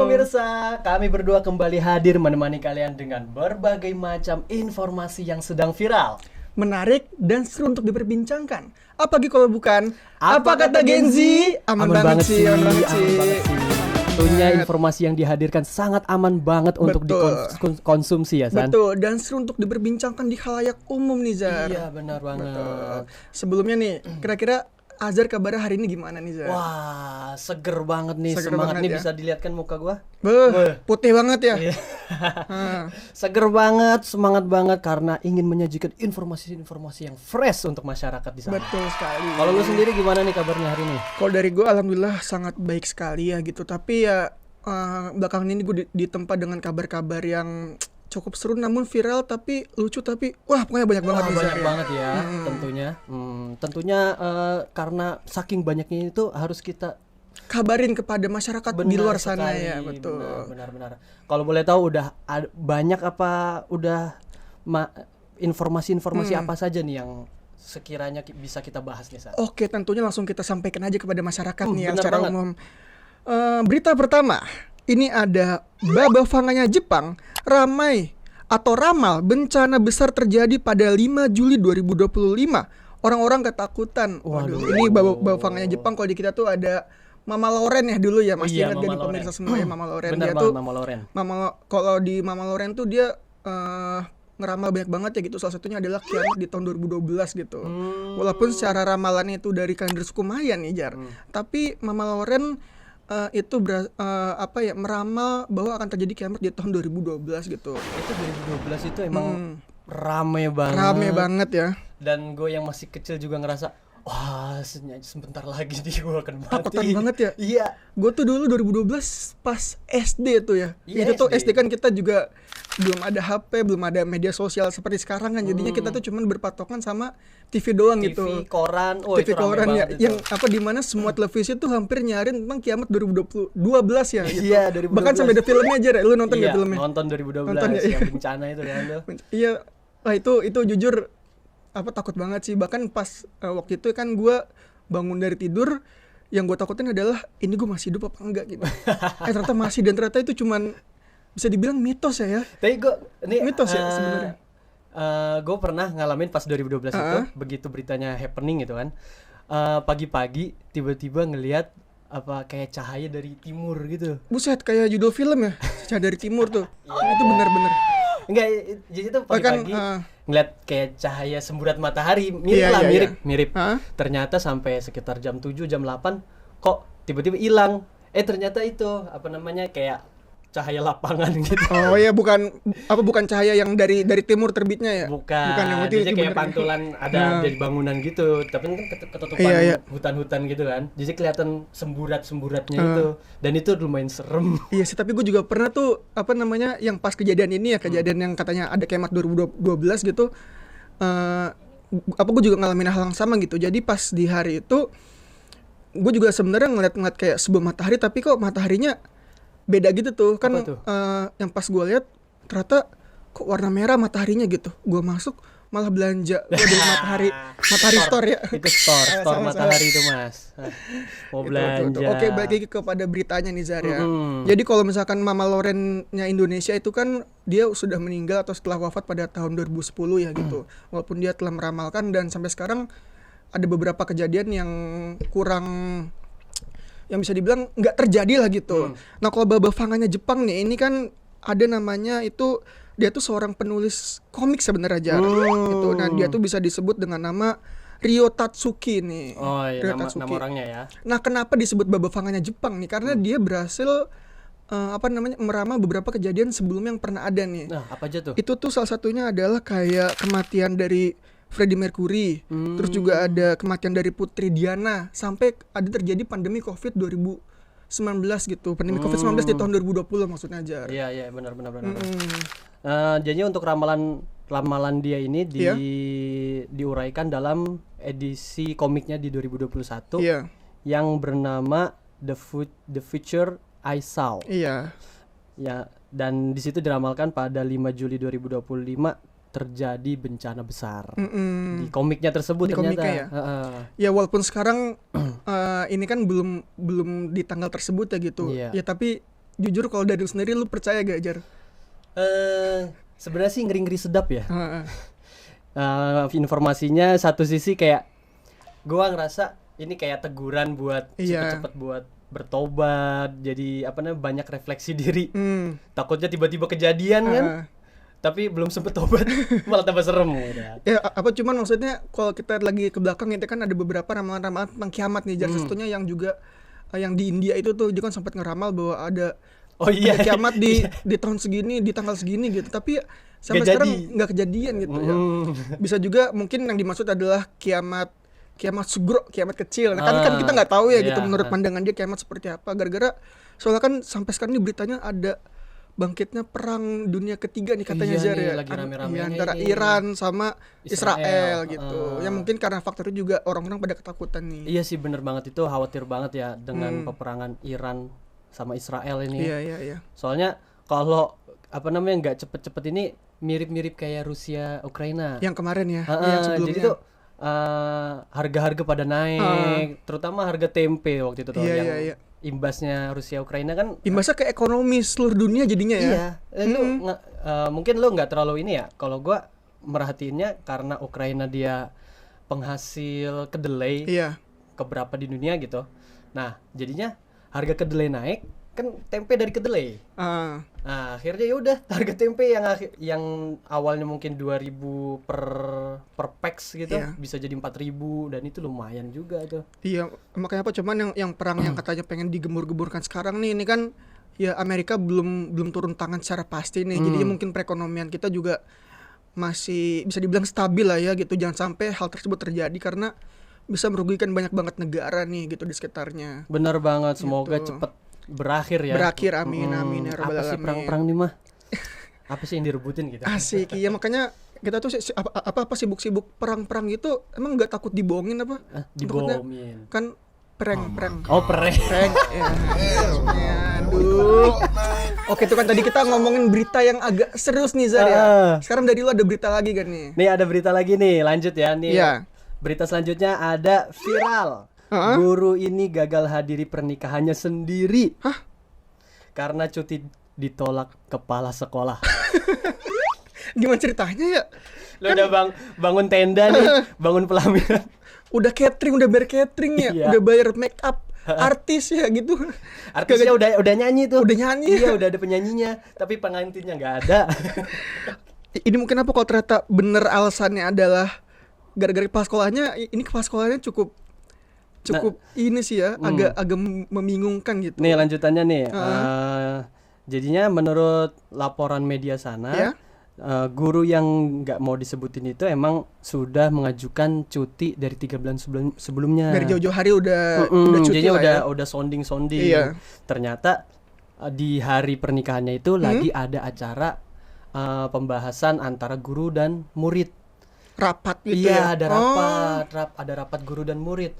pemirsa, kami berdua kembali hadir menemani kalian dengan berbagai macam informasi yang sedang viral, menarik dan seru untuk diperbincangkan. Apalagi kalau bukan Apa kata Gen Z? Aman banget sih. Tentunya informasi yang dihadirkan sangat aman banget untuk dikonsumsi ya, San. Betul, dan seru untuk diperbincangkan di khalayak umum nih, Zar. Iya, benar banget. Betul. Sebelumnya nih, kira-kira Azhar kabarnya hari ini gimana nih, Zar? Wah, seger banget nih, Seger semangat banget nih ya. bisa dilihat kan muka gua. Putih banget ya. Iya. Seger banget, semangat banget karena ingin menyajikan informasi-informasi yang fresh untuk masyarakat di sana. Betul sekali. Kalau lu sendiri gimana nih kabarnya hari ini? Kalau dari gue alhamdulillah sangat baik sekali ya gitu. Tapi ya belakangan ini gue ditempa dengan kabar-kabar yang cukup seru namun viral tapi lucu tapi wah pokoknya banyak banget nih, Zar, Banyak ya. banget ya, tentunya karena saking banyaknya itu harus kita Kabarin kepada masyarakat di luar sana ya, betul. Benar. Kalau boleh tahu banyak apa informasi-informasi apa saja nih yang sekiranya bisa kita bahas nih, San? Oke, tentunya langsung kita sampaikan aja kepada masyarakat nih ya benar secara banget. umum. Berita pertama, ini ada Babafanganya Jepang ramai atau ramal bencana besar terjadi pada 5 Juli 2025. Orang-orang ketakutan. Waduh, ini Babafanganya Jepang kalau di kita tuh ada Mama Loren ya dulu ya, masih ingat gak di pemirsa semua ya Mama Loren. Benar Dia banget, tuh Mama Loren. Kalau di Mama Loren tuh dia ngeramal banyak banget ya gitu. Salah satunya adalah kiamat di tahun 2012 gitu. Walaupun secara ramalannya itu dari kalender suku Mayan nih, Jar. Tapi Mama Loren itu meramal bahwa akan terjadi kiamat di tahun 2012 gitu. Itu 2012 itu emang rame banget. Rame banget ya. Dan gue yang masih kecil juga ngerasa, wah sebentar lagi nih gue akan mati. Takutan banget ya. Iya. Gue tuh dulu 2012 pas SD tuh ya. Iya, itu tuh SD. SD kan kita juga belum ada HP, belum ada media sosial seperti sekarang kan. Jadinya kita tuh cuman berpatokan sama TV doang TV, gitu. koran, TV itu rame koran ya, banget itu. yang di mana semua televisi tuh hampir nyarin tentang kiamat 2012 ya gitu. Iya, 2012. Bahkan sampai ada filmnya aja, lu nonton Iya, gak filmnya? nonton 2012 Nonton ya, yang bencana itu kan lo. Iya, wah itu jujur takut banget sih. Bahkan pas waktu itu kan gue bangun dari tidur, yang gue takutin adalah ini gue masih hidup apa enggak gitu. Ternyata masih, dan ternyata itu cuman bisa dibilang mitos ya. Tapi gue ini Mitos ya sebenarnya. Gue pernah ngalamin pas 2012 itu, begitu beritanya happening gitu kan. Pagi-pagi tiba-tiba ngelihat kayak cahaya dari timur gitu. Buset, kayak judul film ya, Cahaya dari Timur tuh. Itu benar-benar. Enggak, jadi itu pagi-pagi ngeliat kayak cahaya semburat matahari, mirip. Ternyata sampai sekitar jam 7, jam 8 kok tiba-tiba hilang. Ternyata itu kayak cahaya lapangan gitu. Oh ya, bukan cahaya yang dari timur terbitnya ya? Bukan yang itu kayak bener. pantulan ada dari bangunan gitu, tapi kan ketutupan hutan-hutan gitu kan. Jadi kelihatan semburat-semburatnya itu, dan itu lumayan serem. Iya sih, tapi gue juga pernah tuh yang pas kejadian ini ya, kejadian yang katanya ada kiamat 2012 gitu. Gue juga ngalamin hal yang sama gitu. Jadi pas di hari itu gue juga sebenarnya ngeliat kayak sebuah matahari, tapi kok mataharinya beda gitu tuh kan. Yang pas gue lihat ternyata kok warna merah mataharinya gitu. Gue masuk malah belanja di matahari store ya. Itu store matahari itu, Mas. Mau belanja. Oke, balik lagi kepada beritanya nih, Zar ya. Jadi kalau misalkan Mama Loren-nya Indonesia itu kan dia sudah meninggal atau setelah wafat pada tahun 2010 ya gitu. Walaupun dia telah meramalkan, dan sampai sekarang ada beberapa kejadian yang kurang, yang bisa dibilang nggak terjadi lah gitu. Nah kalau Babafanganya Jepang nih, ini kan ada namanya itu, dia tuh seorang penulis komik sebenarnya, gitu. Nah dia tuh bisa disebut dengan nama Ryo Tatsuki nih. Oh iya, Ryo nama Tatsuki. orangnya ya. Nah kenapa disebut Babafanganya Jepang nih? Karena dia berhasil meramal beberapa kejadian sebelumnya yang pernah ada nih. Nah, apa aja tuh? Itu tuh salah satunya adalah kayak kematian dari Freddie Mercury, terus juga ada kematian dari Putri Diana, sampai ada terjadi pandemi COVID 2019 gitu. Pandemi COVID-19 di tahun 2020 maksudnya, Jar. Iya, benar. Jadi untuk ramalan dia ini diuraikan dalam edisi komiknya di 2021 yang bernama The Future I Saw. Iya. Ya, dan di situ diramalkan pada 5 Juli 2025 terjadi bencana besar. Di komiknya tersebut di ternyata. Komiknya ya walaupun sekarang ini kan belum di tanggal tersebut ya gitu. Iya. Ya tapi jujur kalau dari lu sendiri lu percaya gak, Jar? Sebenarnya sih ngeri-ngeri sedap ya. Informasinya satu sisi kayak gua ngerasa ini kayak teguran buat cepet-cepet buat bertobat, jadi banyak refleksi diri. Takutnya tiba-tiba kejadian kan, tapi belum sempet tobat malah tambah serem udah. Ya cuman maksudnya kalau kita lagi ke belakang itu kan ada beberapa ramalan-ramalan tentang kiamat nih, Jar. Satunya yang juga yang di India itu tuh juga kan sempat ngeramal bahwa ada kiamat di tahun segini, di tanggal segini gitu. Tapi sampai sekarang nggak kejadian gitu ya. Bisa juga mungkin yang dimaksud adalah kiamat sugro, kiamat kecil. Nah, kan kita nggak tahu ya gitu menurut pandangan dia kiamat seperti apa. Gara-gara soalnya kan sampai sekarang ini beritanya ada bangkitnya perang dunia ketiga nih katanya, Zar ya. Lagi rame-ramenya antara Iran sama Israel gitu. Ya mungkin karena faktornya juga orang-orang pada ketakutan nih. Iya sih, bener banget, itu khawatir banget ya dengan peperangan Iran sama Israel ini. Iya. Soalnya kalau nggak cepet-cepet ini mirip-mirip kayak Rusia Ukraina. Yang kemarin ya. Yang sebelumnya. Jadi tuh harga-harga pada naik, terutama harga tempe waktu itu tuh imbasnya Rusia Ukraina kan. Imbasnya ke ekonomi seluruh dunia jadinya ya. Iya. Mungkin lo nggak terlalu ini ya. Kalau gua merhatiinnya karena Ukraina dia penghasil kedelai keberapa di dunia gitu. Nah, jadinya harga kedelai naik, kan tempe dari kedelai. Nah, akhirnya ya udah harga tempe yang awalnya mungkin 2.000 per packs gitu bisa jadi 4.000, dan itu lumayan juga tuh. Iya, makanya cuman yang perang yang katanya pengen digembur-gemburkan sekarang nih, ini kan ya Amerika belum turun tangan secara pasti nih. Jadi mungkin perekonomian kita juga masih bisa dibilang stabil lah ya gitu. Jangan sampai hal tersebut terjadi karena bisa merugikan banyak banget negara nih gitu di sekitarnya. Bener banget, semoga cepet berakhir ya. Berakhir, amin ya rabbal alamin. Apa sih perang-perang nih mah? Apa sih yang direbutin gitu? Asik, iya makanya kita tuh apa sibuk-sibuk perang-perang gitu, emang nggak takut dibohongin apa? Dibohongin. Kan prank. Oh, prank. Ya. Aduh. Oke, itu kan tadi kita ngomongin berita yang agak serius nih, Zar ya. Sekarang dari lu ada berita lagi kan nih? Nih ada berita lagi nih, lanjut ya nih. Iya. Berita selanjutnya ada viral. Guru ini gagal hadiri pernikahannya sendiri. Karena cuti ditolak kepala sekolah. Gimana ceritanya ya? Lo kan udah bangun tenda nih, bangun pelaminan. Udah catering, udah bayar catering ya, udah bayar make up artis ya gitu. Artisnya udah nyanyi tuh. Udah nyanyi. Iya, udah ada penyanyinya, tapi pengantinnya nggak ada. Ini mungkin apa kalau ternyata bener alasannya adalah gara-gara kepala sekolahnya, ini kepala sekolahnya cukup ini sih ya, agak membingungkan gitu. Nih lanjutannya nih. Jadinya menurut laporan media sana, guru yang nggak mau disebutin itu emang sudah mengajukan cuti dari 3 bulan sebelumnya. Dari jauh-jauh hari udah cuti jadi lah udah sounding. Iya. Ternyata di hari pernikahannya itu lagi ada acara pembahasan antara guru dan murid. Rapat gitu ya? Iya, ada rapat guru dan murid.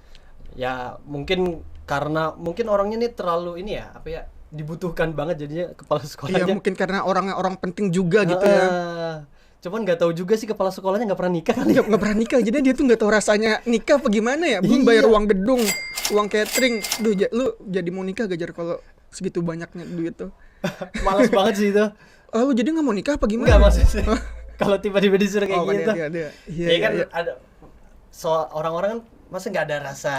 Ya mungkin karena orangnya nih terlalu ini ya, dibutuhkan banget jadinya kepala sekolahnya. Iya, mungkin karena orang penting juga gitu ya. Cuman nggak tahu juga sih kepala sekolahnya nggak pernah nikah kali. Nggak pernah nikah, jadi dia tuh nggak tahu rasanya nikah apa gimana ya. Belum bayar uang gedung, uang catering. Duh, lu jadi mau nikah gak, Jar, kalau segitu banyaknya duit tuh? Males banget sih itu. Lu jadi nggak mau nikah apa gimana? Nggak, maksudnya kalau tiba-tiba disuruh kayak gitu. Iya kan ada orang-orang kan masa nggak ada rasa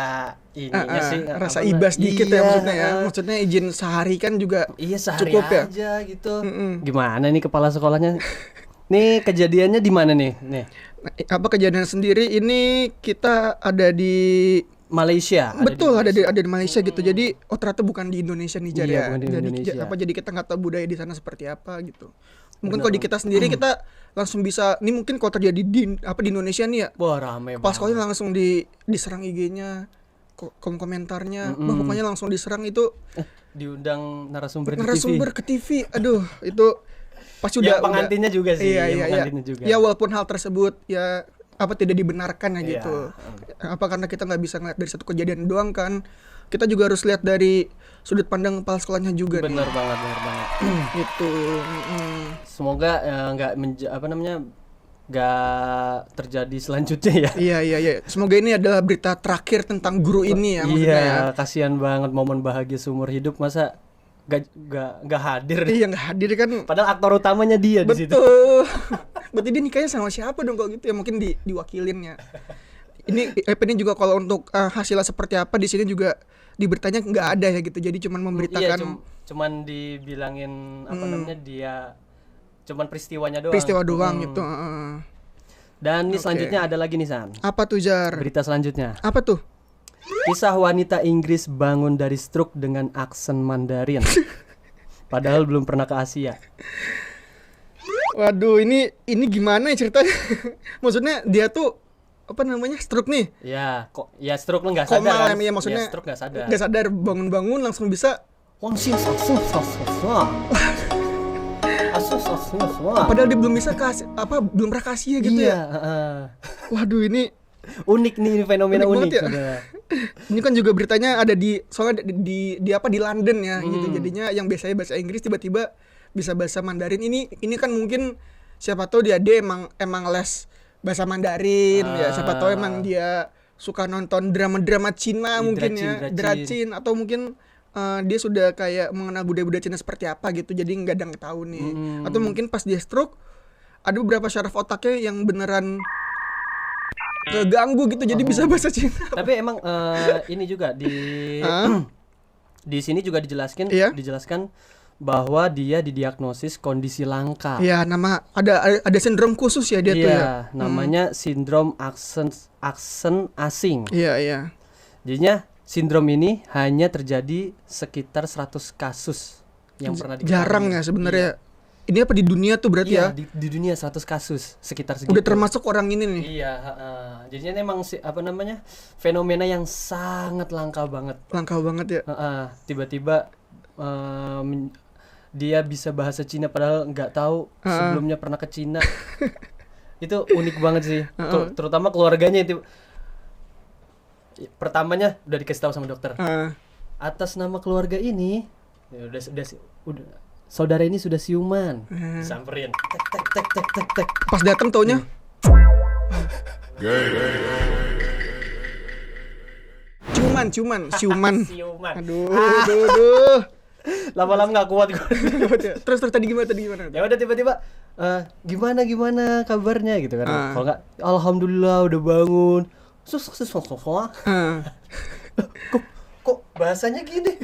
ininya sih, rasa ibas dikit ya maksudnya ya. Maksudnya izin sehari kan juga sehari cukup aja ya gitu. Gimana nih kepala sekolahnya? Nih kejadiannya di mana nih? Apa kejadian sendiri ini kita ada di Malaysia. Betul, ada di Malaysia gitu. Jadi ternyata bukan di Indonesia nih, Jar ya. Jadi kita nggak tahu budaya di sana seperti apa gitu. Mungkin kalau di kita sendiri kita langsung bisa, ini mungkin kalau terjadi di Indonesia nih ya. Wah, rame banget. Pas sekolahnya langsung diserang IG-nya, komentarnya, pokoknya langsung diserang itu. Diundang narasumber ke TV. Aduh, itu pasti udah pengantinnya juga sih. Iya. Juga. Ya walaupun hal tersebut ya tidak dibenarkan ya gitu. Karena kita nggak bisa ngeliat dari satu kejadian doang kan. Kita juga harus lihat dari sudut pandang kepala sekolahnya juga. Bener banget. Gitu. Semoga nggak terjadi selanjutnya ya. Iya. Semoga ini adalah berita terakhir tentang guru ini ya. Iya, kasihan banget, momen bahagia seumur hidup masa nggak hadir. Iya, nggak hadir kan. Padahal aktor utamanya dia di situ. Betul. Berarti dia nikahnya sama siapa dong kalau gitu ya? Mungkin diwakilinnya. Ini juga kalau untuk hasilnya seperti apa di sini juga di beritanya nggak ada ya gitu. Jadi cuman memberitakan. Iya, cuman dibilangin apa namanya, dia cuman peristiwanya doang. Peristiwa doang gitu. Dan ini selanjutnya ada lagi nih, San. Apa tuh, Jar? Berita selanjutnya. Apa tuh? Kisah wanita Inggris bangun dari stroke dengan aksen Mandarin. Padahal belum pernah ke Asia. Waduh, ini gimana ya ceritanya? Maksudnya dia tuh apa namanya, stroke nih? Ya, ya stroke lo nggak sadar kan? Ya, maksudnya ya, stroke nggak sadar. Nggak sadar, bangun-bangun langsung bisa. Padahal dia belum bisa belum pernah ke Asia gitu ya. Waduh, ini unik nih, fenomena unik ya. Ini kan juga beritanya ada soalnya di London ya gitu. Jadinya yang biasanya bahasa Inggris tiba-tiba bisa bahasa Mandarin. Ini kan mungkin siapa tahu dia emang les bahasa Mandarin ya. Siapa tahu emang dia suka nonton drama-drama Cina mungkin ya, Dracin, atau mungkin dia sudah kayak mengenal budaya-budaya Cina seperti apa gitu. Jadi nggak ada yang tahu nih. Atau mungkin pas dia stroke ada beberapa syaraf otaknya yang beneran keganggu gitu, jadi bisa bahasa Cina. Tapi emang ini juga di sini juga dijelaskan bahwa dia didiagnosis kondisi langka. Iya, ada sindrom khusus ya dia tuh ya. Namanya sindrom aksen asing. Iya. Jadinya sindrom ini hanya terjadi sekitar 100 kasus yang pernah diketahui. Jarang ya sebenarnya. Iya. Ini apa di dunia tuh berarti ya? Di dunia 100 kasus sekitar segitu. Udah termasuk orang ini nih. Iya, jadinya emang fenomena yang sangat langka banget. Langka banget ya. Tiba-tiba dia bisa bahasa Cina padahal nggak tahu sebelumnya pernah ke Cina. Itu unik banget sih. Terutama keluarganya itu. Pertamanya udah dikasih tahu sama dokter. Atas nama keluarga ini, ya udah saudara ini sudah siuman. Samperin. Tek. Pas datang taunya. Ciuman. Aduh. Lama-lama nggak kuat gue. Terus tadi gimana? Ya udah tiba-tiba gimana kabarnya gitu kan. Kalau nggak, alhamdulillah udah bangun. Kok bahasanya gini?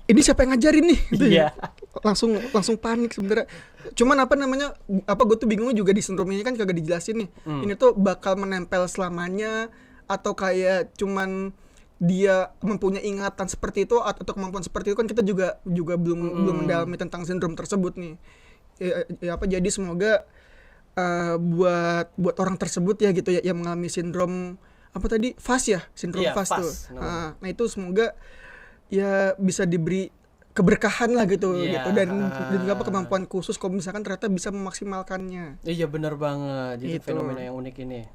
Ini siapa yang ngajarin nih? Gitu iya. Langsung panik sebenarnya. Cuman gue tuh bingungnya juga di sindrom ini kan kagak dijelasin nih. Ini tuh bakal menempel selamanya atau kayak cuman dia mempunyai ingatan seperti itu atau kemampuan seperti itu, kan kita juga belum mendalami tentang sindrom tersebut nih. Jadi semoga buat orang tersebut ya gitu ya yang mengalami sindrom apa tadi, FAS ya, sindrom FAS tuh. Nah itu semoga ya bisa diberi keberkahan lah gitu dan juga kemampuan khusus kalau misalkan ternyata bisa memaksimalkannya. Iya benar banget, itu fenomena yang unik ini.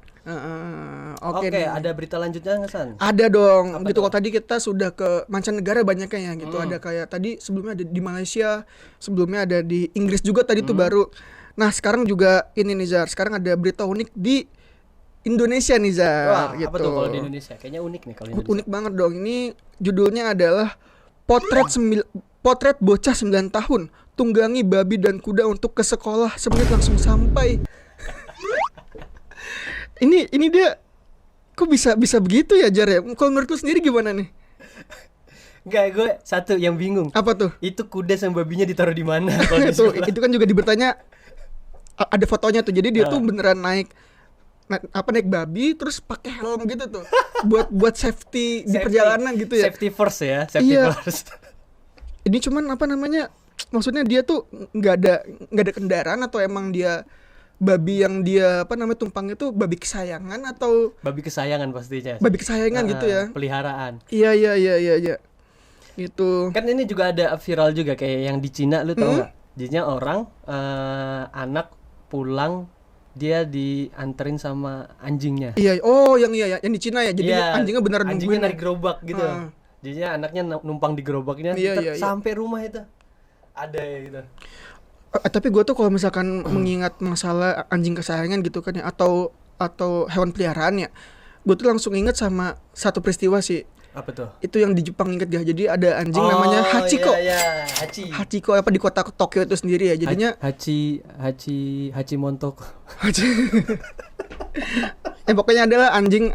Oke, ada berita lanjutnya nggak, San? Ada dong. Apa gitu. Kalau tadi kita sudah ke mancanegara banyaknya ya gitu. Ada kayak tadi sebelumnya ada di Malaysia, sebelumnya ada di Inggris juga tadi tuh baru. Nah sekarang juga ini nih Zar, sekarang ada berita unik di Indonesia nih Zar. Wah, gitu. apa tuh kalau di Indonesia? Kayaknya unik nih kalau Indonesia. Unik banget dong. Ini judulnya adalah Potret bocah 9 tahun tunggangi babi dan kuda untuk ke sekolah, semenit langsung sampai. Ini dia kok bisa begitu ya Jar ya? Kalau menurut lu sendiri gimana nih? Enggak, gue satu yang bingung. Apa tuh? Itu kuda sama babinya ditaruh di mana? Itu kan juga dibertanya ada fotonya tuh. Jadi dia tuh beneran naik babi terus pakai helm gitu tuh. buat safety di perjalanan gitu ya. Safety first ya, first. Ini cuman maksudnya dia tuh nggak ada kendaraan atau emang dia babi yang dia tumpangnya tuh babi kesayangan atau babi kesayangan pastinya. Babi kesayangan gitu ya. Peliharaan. Iya. Gitu. Kan ini juga ada viral juga kayak yang di Cina, lu tahu nggak? Jadinya orang anak pulang dia dianterin sama anjingnya. Iya. Yang di Cina ya. Jadi anjingnya beneran nungguin. Anjingnya narik gerobak gitu. Jadinya anaknya numpang di gerobaknya sampai rumah itu. Ada ya gitu. Tapi gue tuh kalau misalkan mengingat masalah anjing kesayangan gitu kan ya, atau hewan peliharaan ya, gue tuh langsung inget sama satu peristiwa sih. Apa tuh? Itu yang di Jepang, inget gak? Jadi ada anjing namanya Hachiko. Iya, Hachiko apa di kota Tokyo itu sendiri ya. Jadinya Hachi Montoko. Pokoknya adalah anjing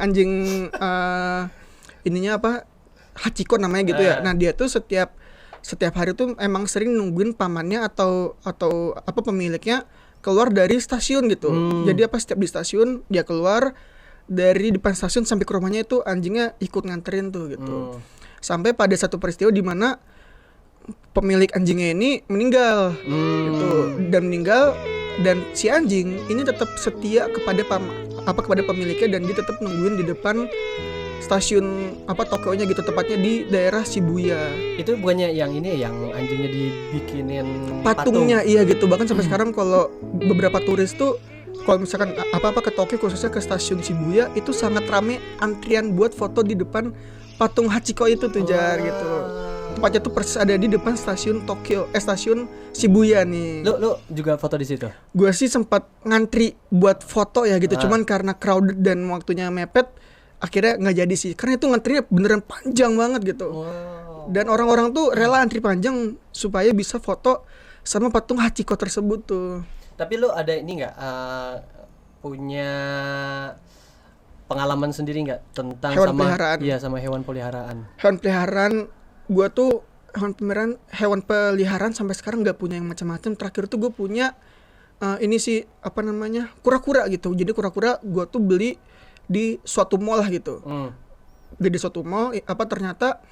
ininya apa? Hachiko namanya gitu ya. Nah, dia tuh setiap hari tuh emang sering nungguin pamannya atau apa pemiliknya keluar dari stasiun gitu. Jadi setiap di stasiun dia keluar dari depan stasiun sampai ke rumahnya itu anjingnya ikut nganterin tuh gitu. Sampai pada satu peristiwa di mana pemilik anjingnya ini meninggal gitu. Dan si anjing ini tetap setia kepada pemiliknya, dan dia tetap nungguin di depan stasiun Tokyo-nya gitu, tepatnya di daerah Shibuya. Itu bukannya yang ini yang anjingnya dibikinin patungnya patung. Iya gitu. Bahkan sampai sekarang kalau beberapa turis tuh kalau misalkan ke Tokyo, khususnya ke stasiun Shibuya, itu sangat rame antrian buat foto di depan patung Hachiko itu tuh Jar gitu. Tempatnya tuh persis ada di depan stasiun stasiun Shibuya nih. Lu juga foto di situ? Gua sih sempat ngantri buat foto ya gitu, cuman karena crowded dan waktunya mepet, akhirnya nggak jadi sih. Karena itu ngantrinya beneran panjang banget gitu. Dan orang-orang tuh rela antri panjang supaya bisa foto sama patung Hachiko tersebut tuh. Tapi lu ada ini nggak punya pengalaman sendiri nggak tentang hewan peliharaan? Iya, sama hewan peliharaan. Hewan peliharaan, gua tuh hewan peliharaan sampai sekarang nggak punya yang macam-macam. Terakhir tuh gue punya ini sih kura-kura gitu. Jadi kura-kura gua tuh beli di suatu mall lah gitu. Beli di suatu mall, ternyata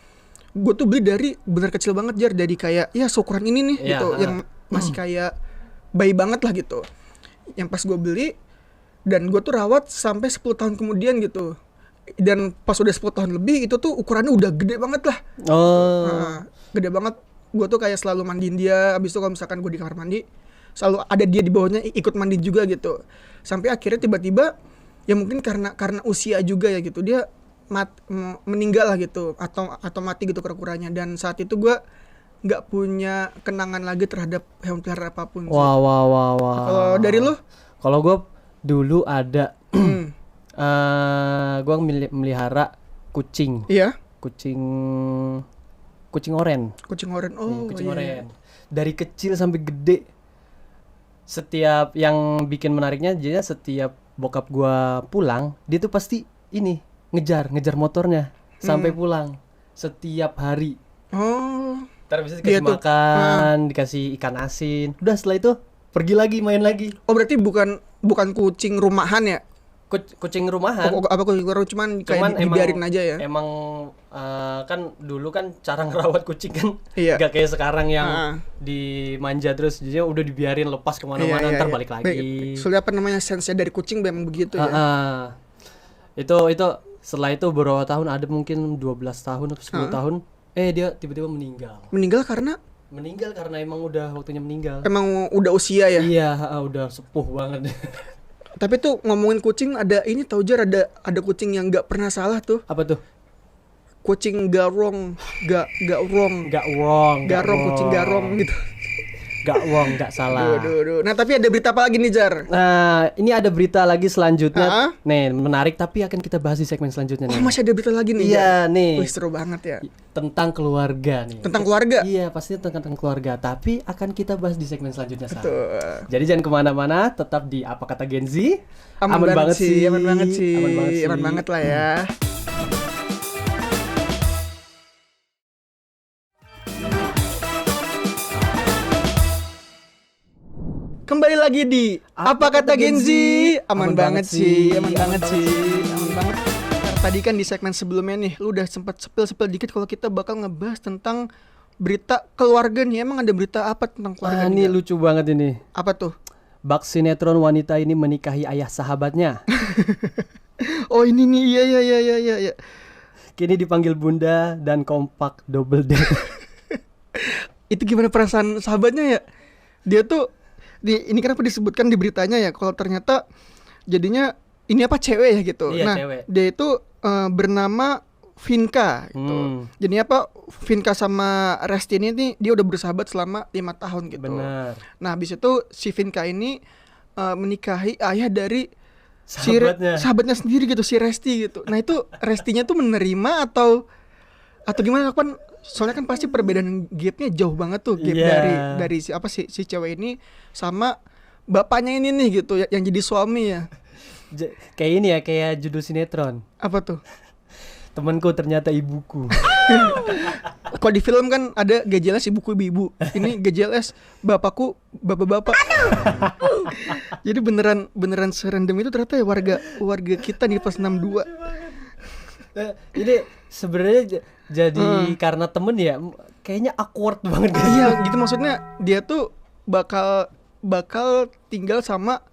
gue tuh beli dari bener kecil banget Jar, dari kayak ya seukuran ini nih gitu, yang masih kayak bayi banget lah gitu. Yang pas gue beli dan gue tuh rawat sampai 10 tahun kemudian gitu. Dan pas udah 10 tahun lebih itu tuh ukurannya udah gede banget lah. Gede banget. Gue tuh kayak selalu mandiin dia. Abis itu kalau misalkan gue di kamar mandi, selalu ada dia di bawahnya ikut mandi juga gitu. Sampai akhirnya tiba-tiba ya mungkin karena usia juga ya gitu, dia meninggal lah gitu, atau mati gitu kura-kuranya. Dan saat itu gue nggak punya kenangan lagi terhadap hewan peliharaan apapun. Wah. Kalau dari lu? Kalau gue dulu ada, gue melihara kucing. Iya. Kucing oren. Kucing oren. Oren. Dari kecil sampai gede. Setiap yang bikin menariknya, jadi setiap bokap gue pulang, dia tuh pasti ngejar motornya sampai pulang setiap hari. Ntar bisa dikasih makan, dikasih ikan asin. Udah setelah itu pergi lagi, main lagi. Oh berarti bukan kucing rumahan ya? Kucing rumahan. Cuman kayak dibiarin aja ya? Emang kan dulu kan cara ngerawat kucing kan gak kayak sekarang yang dimanja terus. Jadi udah dibiarin lepas kemana-mana, ntar balik lagi. Soalnya sense dari kucing memang begitu ya? Itu setelah itu beberapa tahun, ada mungkin 12 tahun atau 10 tahun, dia tiba-tiba meninggal. Meninggal karena emang udah waktunya meninggal. Emang udah usia ya? Iya, udah sepuh banget. Tapi tuh ngomongin kucing, ada ini tau Jar, ada kucing yang gak pernah salah tuh. Apa tuh? Kucing garong, kucing garong gitu. Gak salah. Nah tapi ada berita apa lagi nih Jar? Nah ini ada berita lagi selanjutnya. Nih menarik, tapi akan kita bahas di segmen selanjutnya nih. Masih ada berita lagi nih? Iya nih. Seru banget ya. Tentang keluarga nih. Tentang keluarga? Iya pastinya tentang keluarga, tapi akan kita bahas di segmen selanjutnya. Jadi jangan kemana-mana, tetap di Apa Kata Gen Z. Aman banget sih. Aman banget lah ya. Kembali lagi di Apa Kata Gen Z. Aman banget sih. Tadi kan di segmen sebelumnya nih, lu udah sempat sepil dikit kalau kita bakal ngebahas tentang berita keluarga nih. Emang ada berita apa tentang keluarga? Ini lucu banget ini. Apa tuh? Bak sinetron wanita ini menikahi ayah sahabatnya. Oh ini nih, iya. Kini dipanggil bunda dan kompak double date. Itu gimana perasaan sahabatnya ya? Dia tuh ini kenapa disebutkan di beritanya ya, kalau ternyata jadinya ini cewek ya gitu. Iya, nah cewek. Dia itu bernama Vinka gitu. Jadi Vinka sama Resti ini nih dia udah bersahabat selama 5 tahun gitu. Benar. Nah habis itu si Vinka ini menikahi ayah dari sahabatnya sendiri gitu, si Resti gitu. Nah itu Restinya tuh menerima atau atau gimana kan, soalnya kan pasti perbedaan gapnya jauh banget tuh, gap dari si cewek ini sama bapaknya ini nih gitu yang jadi suami ya. Kayak ini ya, kayak judul sinetron. Apa tuh? Temanku ternyata ibuku. Kalau di film kan ada GJLS ibuku ibu. Ini GJLS bapakku bapak-bapak. Jadi beneran serandom itu ternyata ya warga kita di pas 62. Jadi sebenarnya jadi karena temen ya kayaknya awkward banget. Iya gitu, maksudnya dia tuh bakal tinggal sama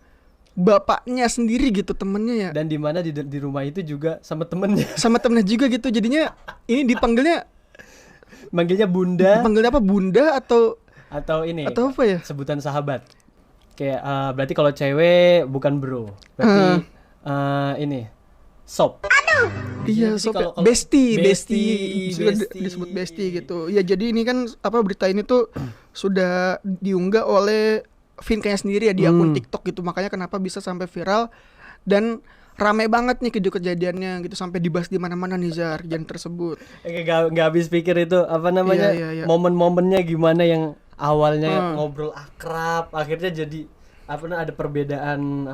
bapaknya sendiri gitu, temennya ya. Dan di mana di rumah itu juga sama temennya. Sama temennya juga gitu. Jadinya ini manggilnya bunda. Panggilnya apa? Bunda atau ini? Atau apa ya? Sebutan sahabat. Kayak berarti kalau cewek bukan bro. Berarti ini sob. Iya, sob. Bestie. Disebut bestie gitu. Ya jadi ini kan berita ini tuh sudah diunggah oleh Vin kayaknya sendiri ya di akun TikTok gitu, makanya kenapa bisa sampai viral dan rame banget nih kejadiannya gitu, sampai dibahas di mana-mana nih Zar, kejadian tersebut. Nggak habis pikir itu apa namanya, iya. momen-momennya gimana yang awalnya ngobrol akrab, akhirnya jadi ada perbedaan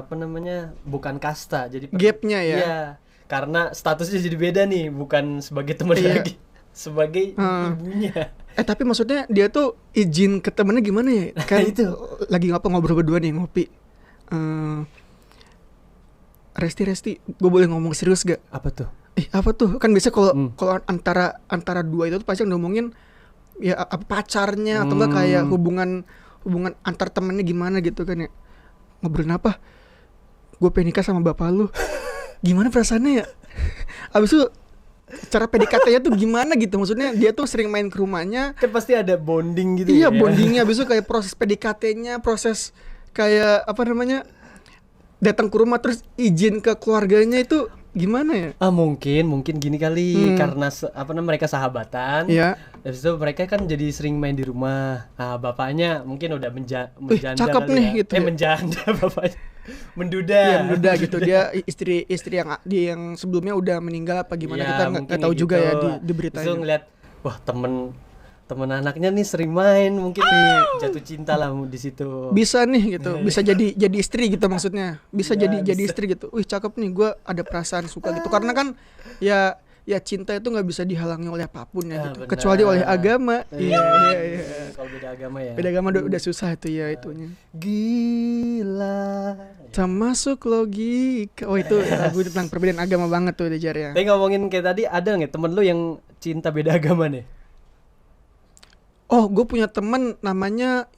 bukan kasta, jadi gapnya ya. Iya, karena statusnya jadi beda nih, bukan sebagai teman lagi, sebagai ibunya. Tapi maksudnya dia tuh izin ke temennya gimana ya? Kan itu lagi ngobrol berdua nih, ngopi. Resti, gue boleh ngomong serius gak? Apa tuh? Apa tuh? Kan biasa kalau antara dua itu tuh pasti ngomongin ya pacarnya atau enggak kayak hubungan antar temennya gimana gitu kan ya. Ngobrolin apa? Gue pengen nikah sama bapak lu. Gimana perasaannya ya? Abis itu cara PDKT-nya tuh gimana gitu, maksudnya dia tuh sering main ke rumahnya, kan pasti ada bonding gitu. Iya, bondingnya. Abis itu kayak proses PDKT-nya, proses kayak datang ke rumah terus izin ke keluarganya itu gimana ya? Mungkin gini kali, karena mereka sahabatan. Iya. Habis itu mereka kan jadi sering main di rumah. Bapaknya mungkin udah menjanda cakep kali nih ya. gitu. Menjanda bapaknya. Menduda. Iya, menduda gitu. Dia istri yang sebelumnya udah meninggal apa gimana, kita nggak tahu juga ya di berita itu. Ngeliat, wah temen anaknya nih sering main, mungkin jatuh cinta lah di situ. Bisa nih gitu, bisa jadi istri gitu maksudnya. Bisa jadi istri gitu. Wih cakep nih, gue ada perasaan suka gitu. Karena kan ya cinta itu nggak bisa dihalangi oleh apapun ya gitu. Kecuali oleh agama. Iya. Kalau beda agama ya. Beda agama udah susah itu ya itunya. Gila. Termasuk logika. Oh itu lagu tentang perbedaan agama banget tuh Dejar ya. Tapi ngomongin kayak tadi, ada nggak temen lu yang cinta beda agama nih? Oh, gue punya temen namanya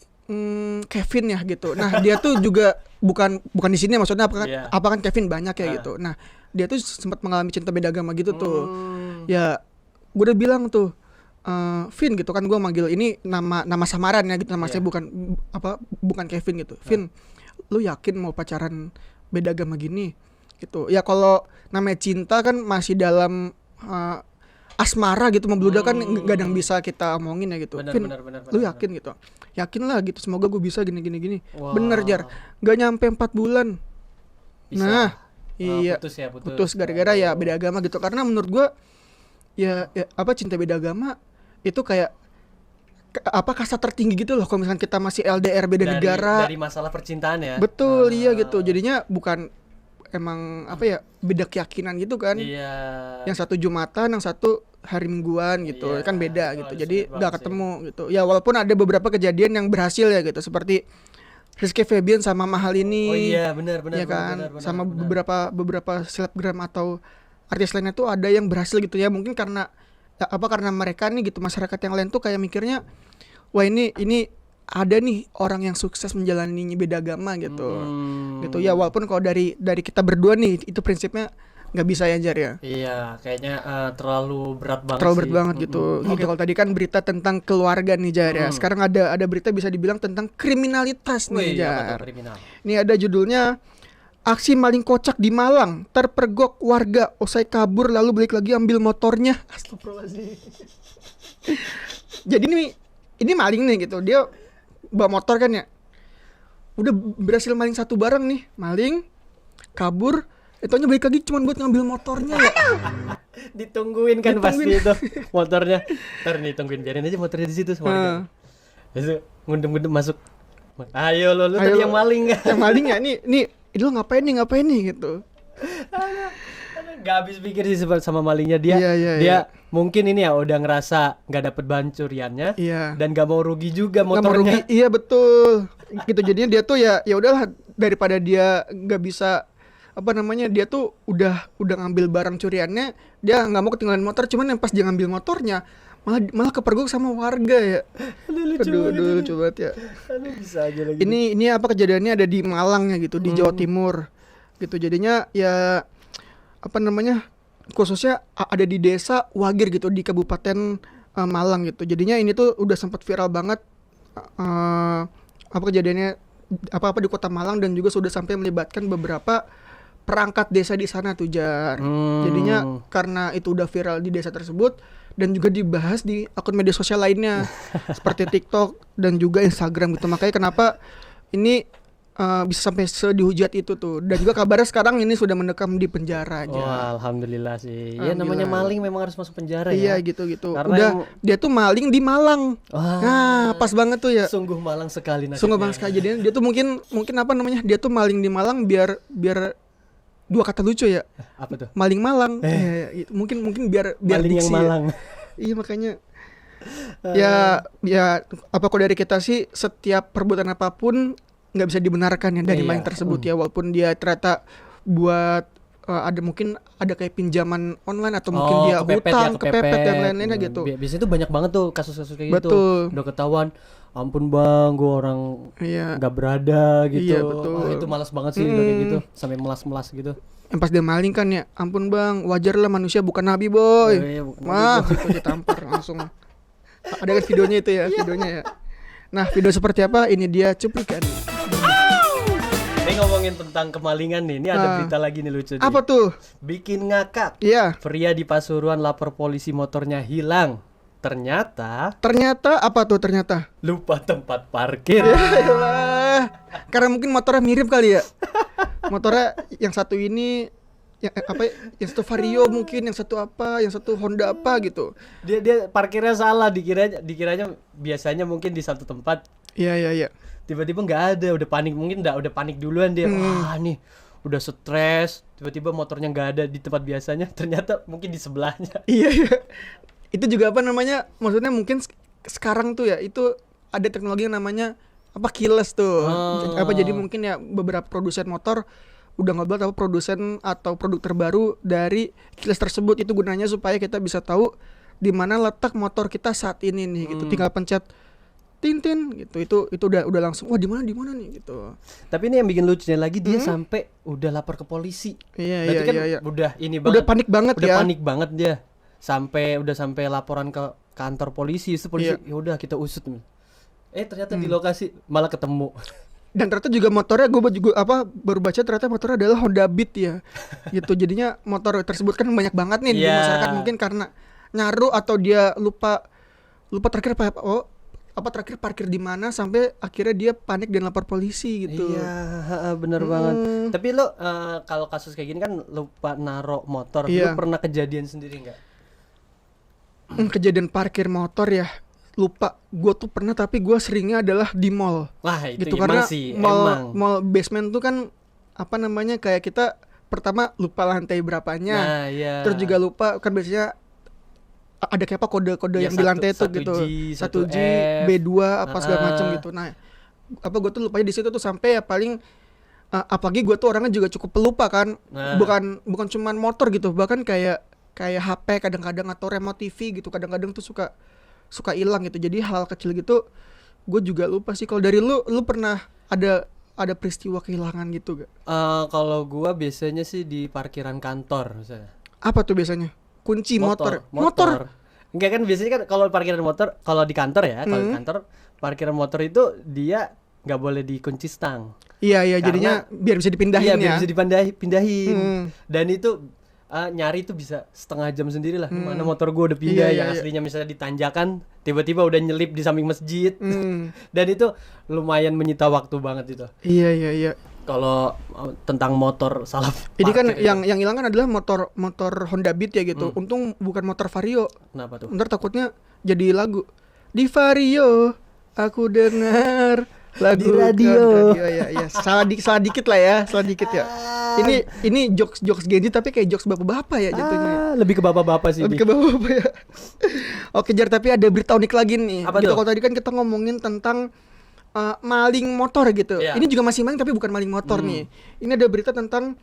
Kevin ya gitu. Nah dia tuh juga bukan di sini maksudnya apa kan Kevin banyak ya gitu. Nah dia tuh sempat mengalami cinta beda agama gitu tuh. Ya gue udah bilang tuh Vin gitu kan, gue manggil ini nama samaran ya gitu, nama saya bukan Kevin gitu. Vin, lu yakin mau pacaran beda agama gini gitu? Ya kalau namanya cinta kan masih dalam asmara gitu, membludak kan gak ada yang bisa kita omongin ya gitu. Vin, lu yakin gitu? Yakin lah gitu, semoga gue bisa gini. Wow. Bener Jar, gak nyampe 4 bulan. Bisa. Nah, iya. Putus gara-gara ya beda agama gitu. Karena menurut gue ya cinta beda agama itu kayak kasta tertinggi gitu loh. Kalau misalkan kita masih LDR beda negara. Dari masalah percintaan ya. Betul, iya gitu. Jadinya bukan emang beda keyakinan gitu kan. Iya. Yang satu Jumatan, yang satu hari Mingguan gitu. Kan beda gitu. Jadi gak ketemu gitu. Ya walaupun ada beberapa kejadian yang berhasil ya gitu. Seperti Rizky Febian sama Mahal ini. Oh iya, benar. Ya kan, sama beberapa selebgram atau artis lainnya tuh ada yang berhasil gitu ya. Mungkin karena mereka nih gitu, masyarakat yang lain tuh kayak mikirnya, wah ini ada nih orang yang sukses menjalani beda agama gitu. Gitu ya, walaupun kalau dari kita berdua nih itu prinsipnya nggak bisa ya Jar ya. Iya, kayaknya terlalu berat banget. Terlalu berat banget gitu. Gitu kalau tadi kan berita tentang keluarga nih Jar ya. Sekarang ada berita bisa dibilang tentang kriminalitas nih Jar. Ini ada judulnya, aksi maling kocak di Malang terpergok warga usai kabur lalu balik lagi ambil motornya. Astagfirullahaladzim. Jadi ini maling nih gitu. Dia bawa motor kan ya. Udah berhasil maling satu barang nih. Maling kabur, Itunya balik lagi cuma buat ngambil motornya ya. Ditungguin kan pasti itu motornya. Ntar nih tungguin, biarin aja motornya di situ sama. Terus ngundem-ngundem masuk. Ayo lo tadi yang maling enggak? Yang maling ya nih lu ngapain nih gitu. Gak habis pikir sih sama malingnya dia. Dia mungkin ini ya udah ngerasa nggak dapet bancuriannya dan gak mau rugi juga motornya. Iya betul. Gitu jadinya dia tuh ya udahlah, daripada dia nggak bisa dia tuh udah ngambil barang curiannya, dia nggak mau ketinggalan motor, cuman yang pas dia ngambil motornya malah kepergok sama warga ya. Lucu banget ya. Bisa aja lagi. Ini kejadiannya ada di Malang ya gitu, di Jawa Timur gitu. Jadinya ya khususnya ada di desa Wagir gitu, di Kabupaten Malang gitu. Jadinya ini tuh udah sempat viral banget kejadiannya di Kota Malang, dan juga sudah sampai melibatkan beberapa perangkat desa di sana tuh Jar. Jadinya karena itu udah viral di desa tersebut dan juga dibahas di akun media sosial lainnya seperti TikTok dan juga Instagram gitu. Makanya kenapa ini bisa sampai sedihujat itu tuh. Dan juga kabarnya sekarang ini sudah mendekam di penjara aja. Oh, alhamdulillah sih. Ya namanya maling memang harus masuk penjara ya. Iya gitu. Karena dia tuh maling di Malang. Wah, nah, pas banget tuh ya. Sungguh Malang sekali nasibnya. Sungguh Malang sekali. Jadi dia tuh mungkin dia tuh maling di Malang biar dua kata lucu ya. Apa tuh? Maling Malang. Mungkin biar maling yang Malang. Iya makanya. Ya kalau dari kita sih, setiap perbuatan apapun nggak bisa dibenarkan ya dari maling tersebut ya, walaupun dia ternyata buat ada kayak pinjaman online atau mungkin dia hutang, kepepet dan lain-lainnya gitu. Biasanya tuh banyak banget tuh kasus-kasus kayak betul. Gitu. Udah ketahuan, ampun bang, gue orang nggak berada gitu. Iya, betul. Itu malas banget sih kayak gitu, sampai melas-melas gitu. Yang pas dia maling kan ya, ampun bang, wajar lah manusia bukan nabi boy. Itu ditampar langsung. Ada kan videonya itu ya, videonya ya. Nah, video seperti apa? Ini dia cuplikan. Ini ngomongin tentang kemalingan nih. Ini ada berita lagi nih lucu nih. Apa tuh? Bikin ngakak. Iya. Pria di Pasuruan lapor polisi motornya hilang. Ternyata apa tuh ternyata? Lupa tempat parkir. Yalah. Karena mungkin motornya mirip kali ya. Motornya yang satu ini yang satu Vario mungkin, yang satu Honda apa gitu. Dia parkirnya salah, dikiranya biasanya mungkin di satu tempat. Iya. Tiba-tiba nggak ada, udah panik, mungkin udah panik duluan dia. Wah nih udah stres, tiba-tiba motornya nggak ada di tempat biasanya, ternyata mungkin di sebelahnya. Iya. Itu juga maksudnya mungkin sekarang tuh ya, itu ada teknologi yang namanya keyless tuh. Jadi mungkin ya beberapa produsen motor udah ngobrol produsen atau produk terbaru dari keyless tersebut. Itu gunanya supaya kita bisa tahu di mana letak motor kita saat ini nih gitu. Tinggal pencet tin gitu. Itu udah langsung di mana nih gitu. Tapi ini yang bikin lucunya lagi, dia sampai udah lapor ke polisi. Iya. Udah ini banget. Udah panik banget udah panik banget dia. Sampai laporan ke kantor polisi. Itu polisi ya udah kita usut. Ternyata di lokasi malah ketemu. Dan ternyata juga motornya baru baca ternyata motornya adalah Honda Beat ya. Gitu. Jadinya motor tersebut kan banyak banget nih di masyarakat, mungkin karena nyaru atau dia lupa terakhir terakhir parkir di mana sampai akhirnya dia panik dan lapor polisi gitu. Iya, benar banget. Tapi lo kalau kasus kayak gini kan lupa naro motor, lo pernah kejadian sendiri nggak? Kejadian parkir motor ya, lupa. Gue tuh pernah, tapi gue seringnya adalah di mall. Wah itu gitu, karena sih, mall basement tuh kan kayak kita pertama lupa lantai berapanya, terus juga lupa kan biasanya ada kayak kode-kode yang di lantai itu gitu, 1G, B2 segala macam gitu. Nah, gue tuh lupanya di situ tuh sampai ya paling apalagi gue tuh orangnya juga cukup pelupa kan. Bukan cuman motor gitu, bahkan kayak HP kadang-kadang atau remote TV gitu kadang-kadang tuh suka hilang gitu. Jadi hal kecil gitu gue juga lupa sih. Kalau dari lu pernah ada peristiwa kehilangan gitu gak? Kalau gue biasanya sih di parkiran kantor misalnya. Apa tuh biasanya? Kunci motor. Enggak kan, biasanya kan kalau parkiran motor, kalau di kantor ya, kalau di kantor parkiran motor itu dia nggak boleh dikunci stang. Iya, jadinya biar bisa dipindahin. Biar bisa dipindahin. Dan itu nyari itu bisa setengah jam sendiri lah. Mana motor gue udah pindah, yang aslinya misalnya di tanjakan, tiba-tiba udah nyelip di samping masjid. Dan itu lumayan menyita waktu banget itu. Iya. Kalau tentang motor salah. Ini kan yang hilang kan adalah motor Honda Beat ya gitu. Untung bukan motor Vario. Kenapa tuh? Ntar takutnya jadi lagu. Di Vario aku dengar lagu di radio. Ya. Salah dikit lah ya, salah dikit ya. Ini jokes Genji tapi kayak jokes bapak-bapak ya jatuhnya. Lebih ke bapak-bapak sih. Lebih ke bapak-bapak ya. Oke Jar, tapi ada berita unik lagi nih. Apa gitu, tuh? kalau tadi kan kita ngomongin tentang maling motor gitu. Yeah. Ini juga masih maling tapi bukan maling motor nih. Ini ada berita tentang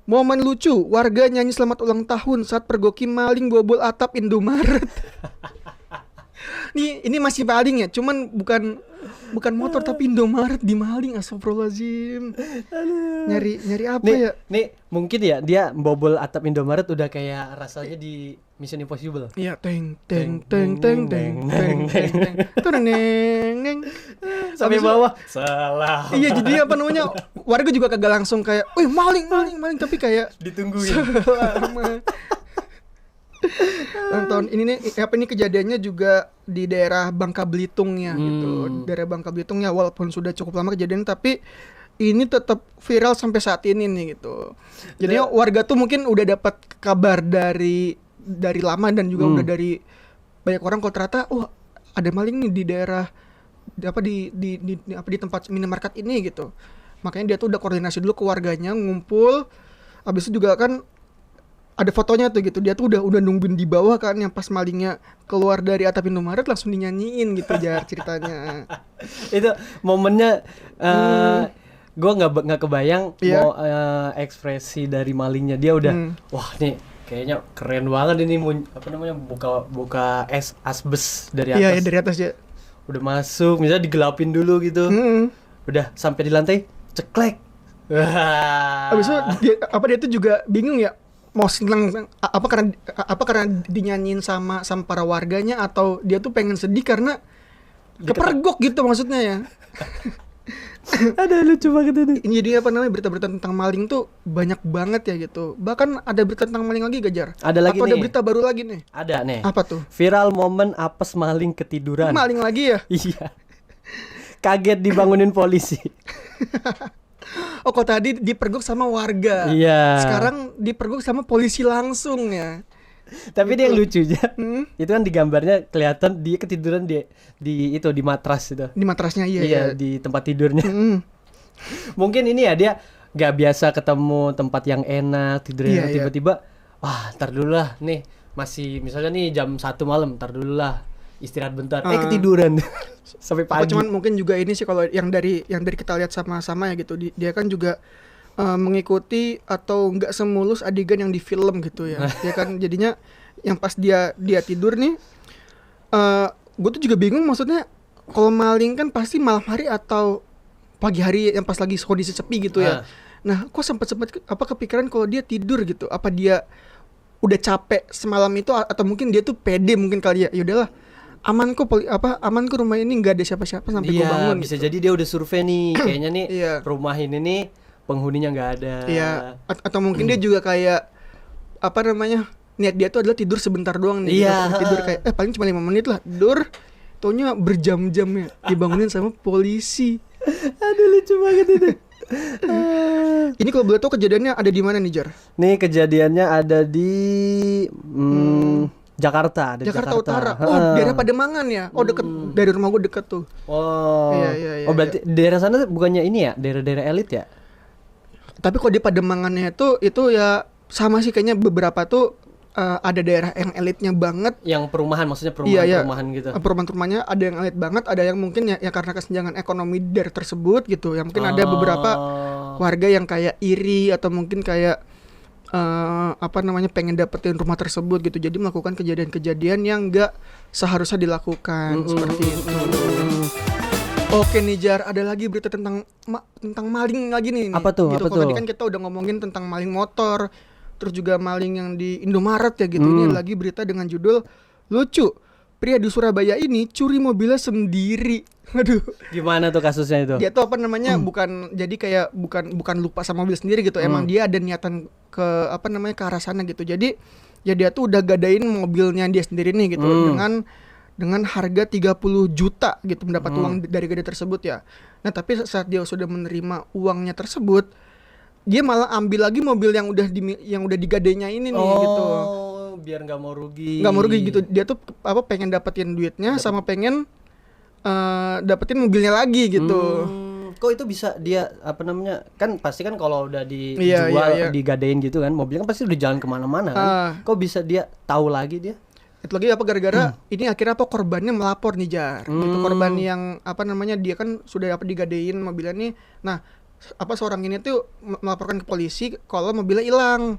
momen lucu, warga nyanyi selamat ulang tahun saat pergoki maling bobol atap Indomaret. Ini masih maling ya, cuman bukan motor tapi Indomaret dimaling. Astagfirullahaladzim. Nyari apa ya? Nih mungkin ya dia bobol atap Indomaret udah kayak rasanya di Mission Impossible. Iya, teng. Sampai bawah. Salah. Iya, jadi apa namanya? Warga juga kagak langsung kayak, "Wih, maling," tapi kayak ditungguin. Tahun ini nih ini kejadiannya juga di daerah Bangka Belitung ya gitu. Daerah Bangka Belitung ya, walaupun sudah cukup lama kejadian tapi ini tetap viral sampai saat ini nih gitu. Jadi warga tuh mungkin udah dapat kabar dari lama dan juga udah dari banyak orang kalau ternyata ada maling nih di daerah di tempat minimarket ini gitu. Makanya dia tuh udah koordinasi dulu ke warganya, ngumpul. Habis itu juga kan ada fotonya tuh gitu, dia tuh udah nungguin di bawah kan, yang pas malingnya keluar dari atap Indomaret langsung dinyanyiin gitu Jar ceritanya. Itu momennya gue nggak kebayang mau ekspresi dari malingnya. Dia udah wah nih kayaknya keren banget ini buka asbes dari atas. Iya dari atas ya. Udah masuk, misalnya digelapin dulu gitu. Udah sampai di lantai ceklek. Abis itu dia tuh juga bingung ya. Mau seneng apa karena dinyanyiin sama para warganya atau dia tuh pengen sedih karena kepergok gitu maksudnya ya. Ada lucu banget ini. Ini jadi apa namanya berita-berita tentang maling tuh banyak banget ya gitu. Bahkan ada berita tentang maling lagi Gajar. Ada lagi atau nih. Ada berita baru lagi nih. Ada nih. Apa tuh? Viral momen apes maling ketiduran. Maling lagi ya? Iya. Kaget dibangunin polisi. Oh, kalau tadi dipergok sama warga. Iya. Sekarang dipergok sama polisi langsung ya. Tapi dia yang lucunya, itu kan di gambarnya kelihatan dia ketiduran di matras itu. Di matrasnya iya. Di tempat tidurnya. Mungkin ini ya dia nggak biasa ketemu tempat yang enak tidurnya tiba-tiba. Wah, ntar dulu lah nih masih misalnya nih jam 1 malam, ntar dulu lah istirahat bentar. Ketiduran sampai pagi. Cuman mungkin juga ini sih kalau yang dari kita lihat sama-sama ya gitu. Dia kan juga mengikuti atau nggak semulus adegan yang di film gitu ya. Dia kan jadinya yang pas dia tidur nih, gue tuh juga bingung maksudnya kalau maling kan pasti malam hari atau pagi hari yang pas lagi kondisi sepi gitu ya. Nah, kok sempat kepikiran kalau dia tidur gitu? Apa dia udah capek semalam itu atau mungkin dia tuh pede mungkin kali ya. Ya udahlah. Aman kok rumah ini nggak ada siapa-siapa sampai gue bangun. Bisa gitu. jadi dia udah survei nih kayaknya nih rumah ini nih penghuninya nggak ada. Iya. Atau mungkin dia juga kayak niat dia tuh adalah tidur sebentar doang nih. Iya. Tidur kayak paling cuma 5 menit lah. Tidur. Taunya berjam-jam ya dibangunin sama polisi. Aduh lucu banget itu. Ini kalau boleh tahu kejadiannya ada di mana nih Jar? Nih kejadiannya ada di Jakarta Utara. Oh, daerah Pademangan ya. Oh, deket dari rumah gue deket tuh. Oh. Iya. Oh, berarti daerah sana bukannya ini ya, daerah-daerah elit ya? Tapi kalau di Pademangannya itu ya sama sih kayaknya beberapa tuh ada daerah yang elitnya banget. Yang perumahan maksudnya perumahan gitu. Perumahan-perumahannya ada yang elit banget, ada yang mungkin ya karena kesenjangan ekonomi daerah tersebut gitu. Yang mungkin ada beberapa warga yang kayak iri atau mungkin kayak pengen dapetin rumah tersebut gitu, jadi melakukan kejadian-kejadian yang nggak seharusnya dilakukan seperti itu. Oke nih Jar, ada lagi berita tentang maling lagi nih. Apa tuh? Gitu. Kalau tadi kan kita udah ngomongin tentang maling motor, terus juga maling yang di Indomaret ya gitu. Ini lagi berita dengan judul lucu. Pria di Surabaya ini curi mobilnya sendiri. Aduh. Gimana tuh kasusnya itu? Dia tuh bukan lupa sama mobil sendiri gitu. Emang dia ada niatan ke arah sana gitu. Jadi ya dia tuh udah gadain mobilnya dia sendiri nih gitu dengan harga 30 juta gitu mendapat uang dari gadai tersebut ya. Nah, tapi saat dia sudah menerima uangnya tersebut, dia malah ambil lagi mobil yang udah digadainya ini nih gitu. Biar nggak mau rugi. Nggak mau rugi gitu. Dia tuh pengen dapetin duitnya sama pengen dapetin mobilnya lagi gitu. Kok itu bisa dia kan pasti kan kalau udah dijual digadein gitu kan mobilnya kan pasti udah jalan kemana-mana kan. Kok bisa dia tahu lagi dia? Itu lagi gara-gara ini akhirnya korbannya melapor nih Jar. Gitu korban yang dia kan sudah digadein mobilnya nih. Nah, seorang ini tuh melaporkan ke polisi kalau mobilnya hilang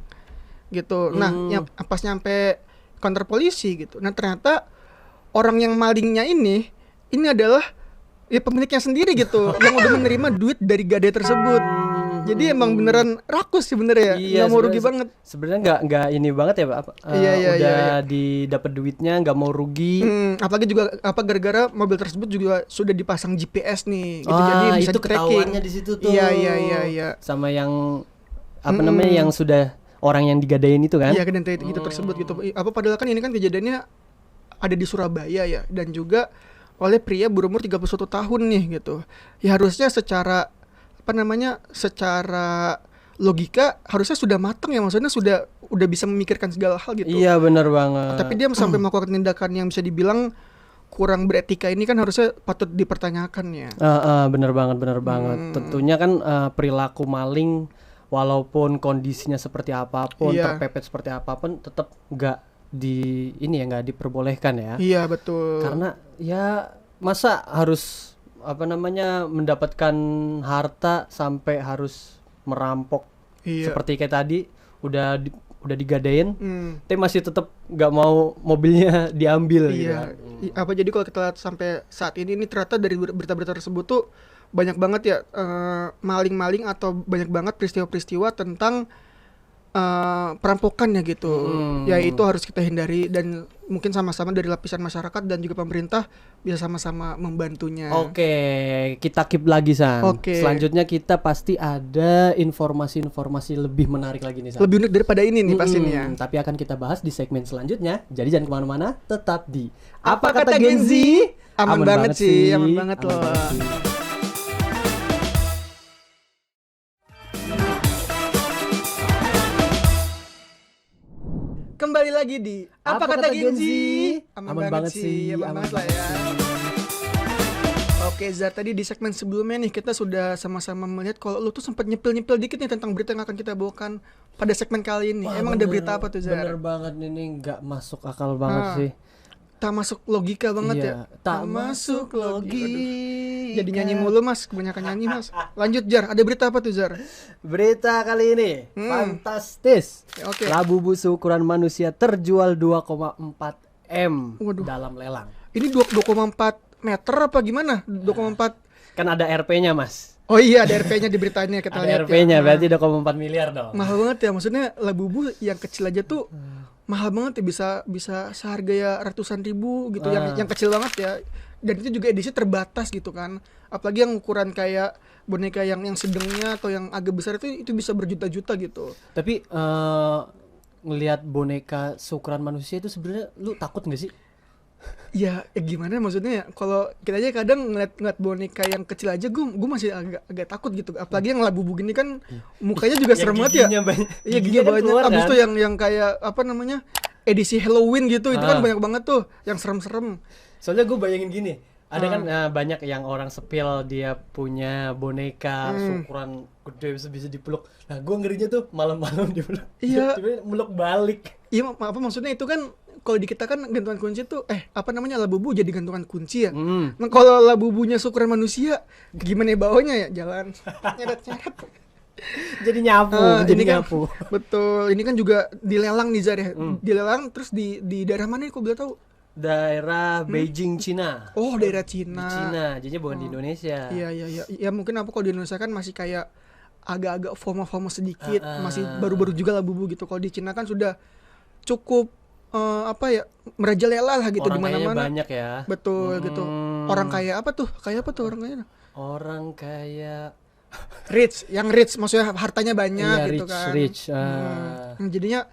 gitu. Nah, yang pas nyampe kantor polisi gitu. Nah, ternyata orang yang malingnya ini adalah pemiliknya sendiri gitu yang udah menerima duit dari gadai tersebut. Jadi emang beneran rakus sih bener ya. Nggak mau rugi banget. Sebenarnya nggak ini banget ya Pak. Udah didapat duitnya nggak mau rugi. Apalagi juga gara-gara mobil tersebut juga sudah dipasang GPS nih. Gitu. Jadi bisa itu ketahuannya di situ tuh. Iya. Sama yang yang sudah orang yang digadain itu kan? Iya gadai itu tersebut gitu. Padahal kan ini kan kejadiannya ada di Surabaya ya, dan juga oleh pria berumur 31 tahun nih gitu. Ya harusnya secara logika harusnya sudah matang ya, maksudnya udah bisa memikirkan segala hal gitu. Iya benar banget. Tapi dia sampai melakukan tindakan yang bisa dibilang kurang beretika ini kan harusnya patut dipertanyakan ya. Benar banget. Tentunya kan perilaku maling walaupun kondisinya seperti apapun, terpepet seperti apapun, tetap nggak diperbolehkan ya. Iya betul. Karena ya masa harus mendapatkan harta sampai harus merampok seperti kayak tadi udah digadain, tapi masih tetap nggak mau mobilnya diambil. Iya. Gitu. Jadi kalau kita lihat sampai saat ini ternyata dari berita-berita tersebut tuh banyak banget ya maling-maling atau banyak banget peristiwa-peristiwa tentang perampokannya gitu. Ya itu harus kita hindari dan mungkin sama-sama dari lapisan masyarakat dan juga pemerintah bisa sama-sama membantunya. Oke, kita keep lagi San. Selanjutnya kita pasti ada informasi-informasi lebih menarik lagi nih San. Lebih unik daripada ini nih pastinya. Tapi akan kita bahas di segmen selanjutnya. Jadi jangan kemana-mana, tetap di Apa Kata Gen Z. Aman banget sih, aman banget loh. Kembali lagi di Apa Kata Gen Z. Aman banget sih, aman banget lah ya. Oke Zar, tadi di segmen sebelumnya nih kita sudah sama-sama melihat kalau lu tuh sempat nyepil-nyepil dikit nih tentang berita yang akan kita bawakan pada segmen kali ini. Emang ada berita apa tuh Zar? Bener banget, ini nggak masuk akal banget sih. Tak masuk logika banget ya. Tak masuk logika. Jadi nyanyi mulu Mas, kebanyakan nyanyi Mas. Lanjut Jar, ada berita apa tuh Zar? Berita kali ini fantastis. Labubu seukuran manusia terjual 2,4 M dalam lelang. Ini 2,4 meter apa gimana? 2,4. Kan ada RP-nya Mas. Oh iya, ada RP-nya di beritanya kita lihat. Ada RP-nya berarti 2,4 miliar dong. Mahal banget ya, maksudnya labubu yang kecil aja tuh mahal banget ya, bisa seharga ya ratusan ribu gitu, yang kecil banget ya. Dan itu juga edisi terbatas gitu kan. Apalagi yang ukuran kayak boneka yang sedangnya atau yang agak besar itu bisa berjuta-juta gitu. Tapi ngelihat boneka seukuran manusia itu sebenarnya lu takut nggak sih? Ya gimana maksudnya ya, kalau kita aja kadang ngeliat boneka yang kecil aja gue masih agak takut gitu, apalagi yang labubu gini kan mukanya juga serem banget ya. Iya giginya banyak. Abis itu yang kayak edisi Halloween gitu, itu kan banyak banget tuh yang serem-serem. Soalnya gue bayangin gini, ada kan banyak yang orang sepil dia punya boneka seukuran gede bisa dipeluk. Nah gue ngerinya tuh malam-malam dipeluk. Iya. Tiba-tiba meluk balik. Iya maksudnya itu kan kalau di kita kan gantungan kunci tuh labubu jadi gantungan kunci ya. Nah kalau labubunya seukuran manusia gimana bawanya ya, jalan nyeret-nyeret. Jadi nyapu, nyapu. Betul. Ini kan juga dilelang nih Zar ya. Dilelang terus di daerah mana nih kok boleh tahu? Daerah Beijing, Cina. Oh, daerah Cina. Di Cina, jadi bukan di Indonesia. Iya. Ya mungkin kalau di Indonesia kan masih kayak agak-agak FOMO sedikit, masih baru-baru juga labubu gitu. Kalau di Cina kan sudah cukup merajalela lah gitu di mana-mana. Orang banyak ya. Betul gitu. Orang kaya apa tuh? Kayak apa tuh orang kaya? Orang kaya yang rich maksudnya hartanya banyak gitu kan. Rich. Jadinya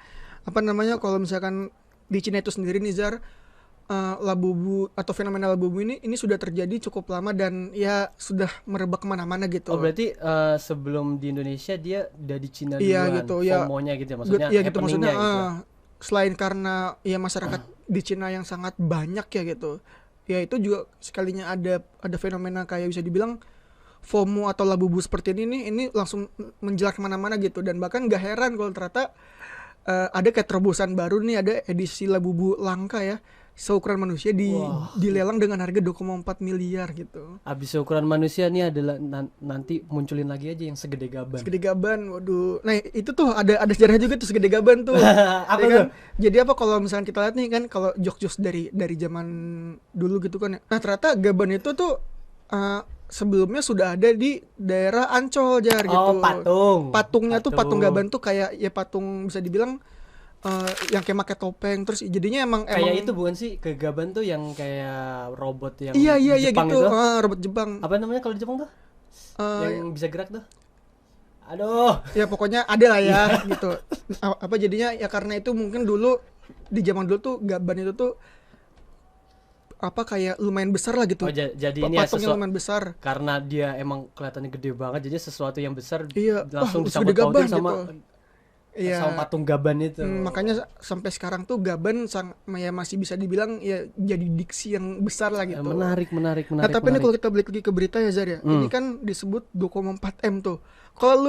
kalau misalkan di Cina itu sendiri nih Zar, Labubu atau fenomena Labubu ini sudah terjadi cukup lama dan ya sudah merebak kemana-mana gitu. Oh berarti sebelum di Indonesia dia udah di Cina iya, duluan, gitu, ya. FOMO-nya gitu ya, maksudnya Iya gitu, maksudnya gitu. Selain karena ya masyarakat di Cina yang sangat banyak ya gitu, ya itu juga sekalinya ada fenomena kayak bisa dibilang FOMO atau Labubu seperti ini langsung menjelar kemana-mana gitu. Dan bahkan gak heran kalau ternyata ada kayak terobosan baru nih, ada edisi Labubu langka ya, seukuran manusia dilelang dengan harga 2,4 miliar gitu. Abis seukuran manusia nih adalah nanti munculin lagi aja yang segede gaban. Segede gaban, waduh. Nah itu tuh ada sejarah juga tuh segede gaban tuh. Apa ya tuh? Kan? Jadi apa kalau misalnya kita lihat nih kan, kalau jokes dari zaman dulu gitu kan. Nah ternyata gaban itu tuh sebelumnya sudah ada di daerah Ancol Jar gitu. Patungnya tuh patung gaban tuh kayak ya patung bisa dibilang yang kayak pakai topeng, terus jadinya emang itu bukan sih ke gaban tuh yang kayak robot yang iya Jepang gitu. Itu? Robot Jepang. Apa namanya kalau di Jepang tuh? Yang bisa gerak tuh. Aduh. Ya pokoknya ada lah ya gitu. Apa jadinya ya karena itu mungkin dulu di zaman dulu tuh gaban itu tuh apa kayak lumayan besar lah gitu. Oh, jadi ini patungnya lumayan besar. Karena dia emang kelihatannya gede banget, jadi sesuatu yang besar langsung disambut-pautin sama gitu. Sama patung gaban itu. Makanya sampai sekarang tuh gaban ya masih bisa dibilang ya jadi diksi yang besar lah gitu. Menarik. Nah, tapi ini kalau kita balik lagi ke berita ya Zar ya. Ini kan disebut 2,4 M tuh. Kalau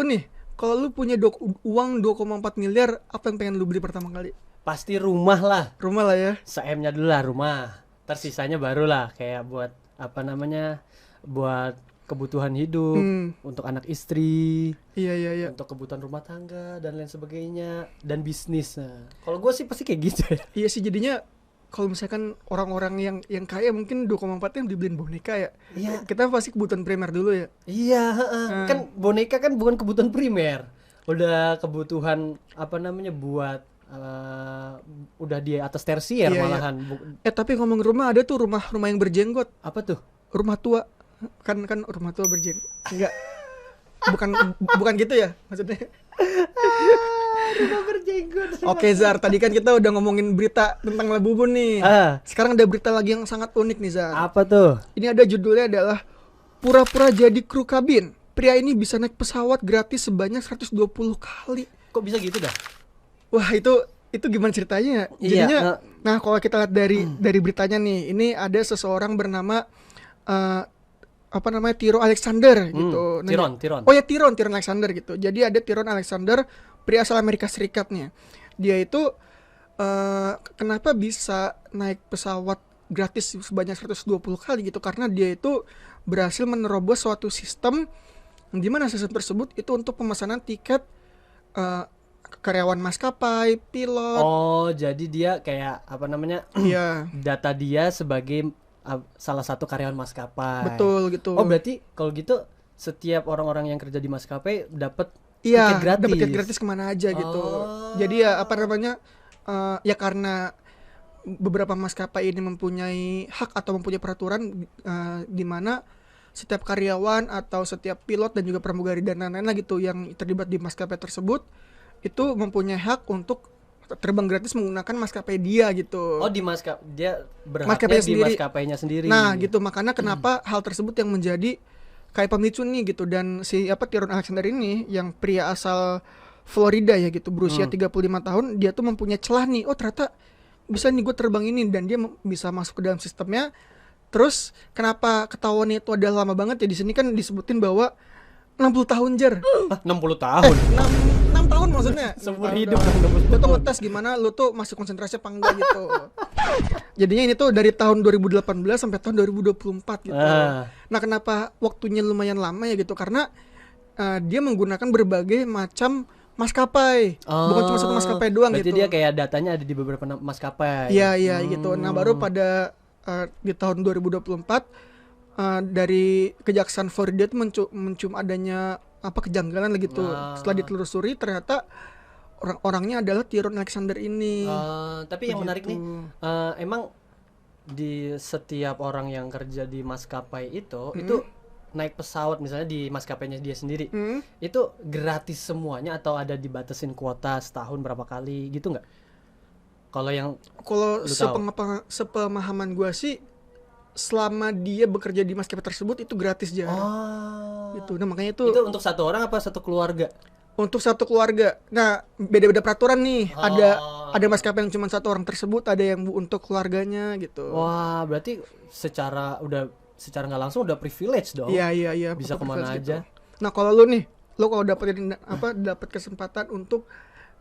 lu punya uang 2,4 miliar, apa yang pengen lu beli pertama kali? Pasti rumah lah. Rumah lah ya. Se-M-nya dulu lah rumah. Tersisanya barulah kayak buat buat kebutuhan hidup, untuk anak istri, iya, untuk kebutuhan rumah tangga dan lain sebagainya, dan bisnis. Nah, kalau gue sih pasti kayak gitu ya. Iya sih, jadinya kalau misalkan orang-orang yang kaya mungkin 2,4 M dibeliin boneka ya. Iya. Kita pasti kebutuhan primer dulu ya. Iya, kan boneka kan bukan kebutuhan primer, udah kebutuhan buat udah di atas tersier malahan. Iya. Tapi ngomong rumah, ada tuh rumah yang berjenggot. Apa tuh? Rumah tua. Kan rumah tua berjenggot. Enggak. bukan gitu ya maksudnya. Rumah berjenggot. Oke Zar, tadi kan kita udah ngomongin berita tentang Labubu nih. Sekarang ada berita lagi yang sangat unik nih Zar. Apa tuh? Ini ada judulnya adalah pura-pura jadi kru kabin. Pria ini bisa naik pesawat gratis sebanyak 120 kali. Kok bisa gitu dah? Wah, itu gimana ceritanya? Jadinya nah kalau kita lihat dari beritanya nih, ini ada seseorang bernama Tyrone Alexander gitu. Tyrone. Oh ya, Tyrone Alexander gitu. Jadi ada Tyrone Alexander, pria asal Amerika Serikat nih. Dia itu kenapa bisa naik pesawat gratis sebanyak 120 kali gitu? Karena dia itu berhasil menerobos suatu sistem, di mana sistem tersebut itu untuk pemesanan tiket karyawan maskapai, pilot. Oh, jadi dia kayak Iya. Data dia sebagai salah satu karyawan maskapai. Betul gitu. Oh, berarti kalau gitu setiap orang-orang yang kerja di maskapai dapat tiket gratis. Dapat tiket gratis kemana aja gitu. Jadi ya ya karena beberapa maskapai ini mempunyai hak atau mempunyai peraturan di mana setiap karyawan atau setiap pilot dan juga pramugari dan lain-lain gitu yang terlibat di maskapai tersebut itu mempunyai hak untuk terbang gratis menggunakan maskapai dia gitu. Oh, dia berhaknya di maskapainya sendiri. Nah, gitu. Makanya kenapa hal tersebut yang menjadi kayak pemicu nih gitu. Dan si Tyrone Alexander ini yang pria asal Florida ya gitu, berusia 35 tahun, dia tuh mempunyai celah nih. Oh, ternyata bisa nih gue terbang ini, dan dia bisa masuk ke dalam sistemnya. Terus kenapa ketahuan itu adalah lama banget ya? Di sini kan disebutin bahwa 60 tahun Jar. 60 tahun. 6 tahun maksudnya. Seumur hidup. Lu tuh ngetes gimana lu tuh masih konsentrasi apa enggak gitu. Jadinya ini tuh dari tahun 2018 sampai tahun 2024 gitu. Nah, kenapa waktunya lumayan lama ya gitu? Karena dia menggunakan berbagai macam maskapai. Bukan cuma satu maskapai doang gitu. Berarti dia kayak datanya ada di beberapa maskapai. Iya gitu. Nah, baru pada di tahun 2024 dari Kejaksaan Florida itu mencium adanya kejanggalan lah gitu. Setelah ditelusuri ternyata orang-orangnya adalah Tyrone Alexander ini. Tapi yang menarik nih, emang di setiap orang yang kerja di maskapai itu naik pesawat misalnya di maskapainya dia sendiri, itu gratis semuanya atau ada dibatasin kuota setahun berapa kali gitu nggak? Kalau yang sepemahaman gue sih, selama dia bekerja di maskapai tersebut itu gratis Jar. Gitu. Nah makanya itu untuk satu orang apa satu keluarga? Untuk satu keluarga. Nah beda-beda peraturan nih. Ada maskapai yang cuma satu orang tersebut, ada yang untuk keluarganya gitu. Wah berarti secara nggak langsung udah privilege dong. Iya. Bisa kemana aja. Gitu. Nah kalau lu kalau dapat kesempatan untuk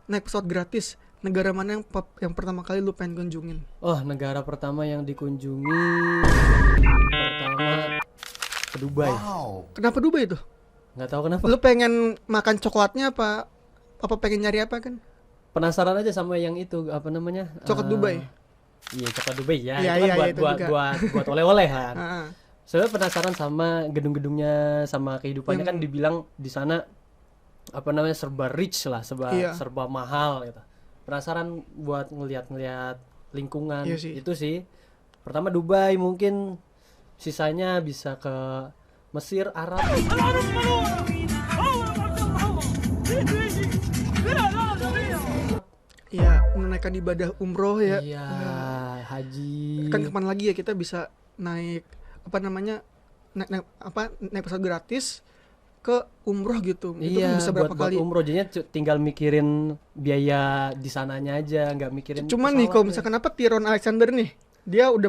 naik pesawat gratis, negara mana yang pertama kali lu pengen kunjungin? Negara pertama yang dikunjungi pertama ke Dubai. Wow. Kenapa Dubai itu? Nggak tahu kenapa. Lu pengen makan coklatnya apa pengen nyari apa kan? Penasaran aja sama yang itu apa namanya? Coklat Dubai. Iya coklat Dubai ya. Itu kan buat oleh-olehan. Soalnya penasaran sama gedung-gedungnya, sama kehidupannya kan dibilang di sana apa namanya serba rich lah, serba mahal gitu. Penasaran buat ngelihat lingkungan itu sih. Pertama Dubai, mungkin sisanya bisa ke Mesir, Arab. Iya, menunaikan ibadah umroh ya. Iya, haji. Kan kapan lagi ya kita bisa naik naik pesawat gratis ke umroh gitu. Itu kan bisa berapa kali. Buat umroh jadinya tinggal mikirin biaya di sananya aja, nggak mikirin. Cuman nih kalau misalkan Tyrone Alexander nih, dia udah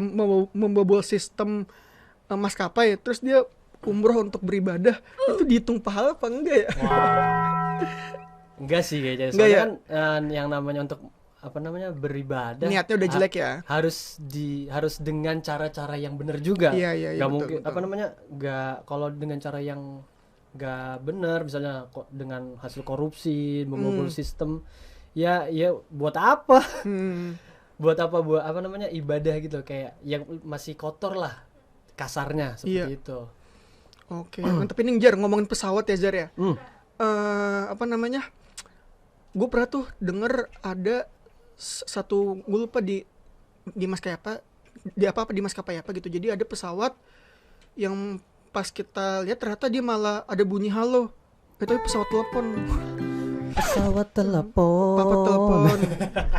membobol sistem maskapai, terus dia umroh untuk beribadah, itu dihitung pahala apa enggak ya? Enggak sih kayaknya. Soalnya kan yang namanya untuk beribadah niatnya udah jelek ya. Harus dengan cara-cara yang benar juga. Iya, nggak mungkin nggak kalau dengan cara yang nggak benar, misalnya dengan hasil korupsi, membobol sistem, ya buat apa? buat ibadah gitu, kayak yang masih kotor lah kasarnya seperti itu. Oke. Tapi ini Jar, ngomongin pesawat ya Jar ya. Gue pernah tuh denger ada satu, gue lupa di maskapai di maskapai apa gitu. Jadi ada pesawat yang pas kita lihat ternyata dia malah ada bunyi halo. Itu pesawat telepon. Pesawat telepon. Papa telepon.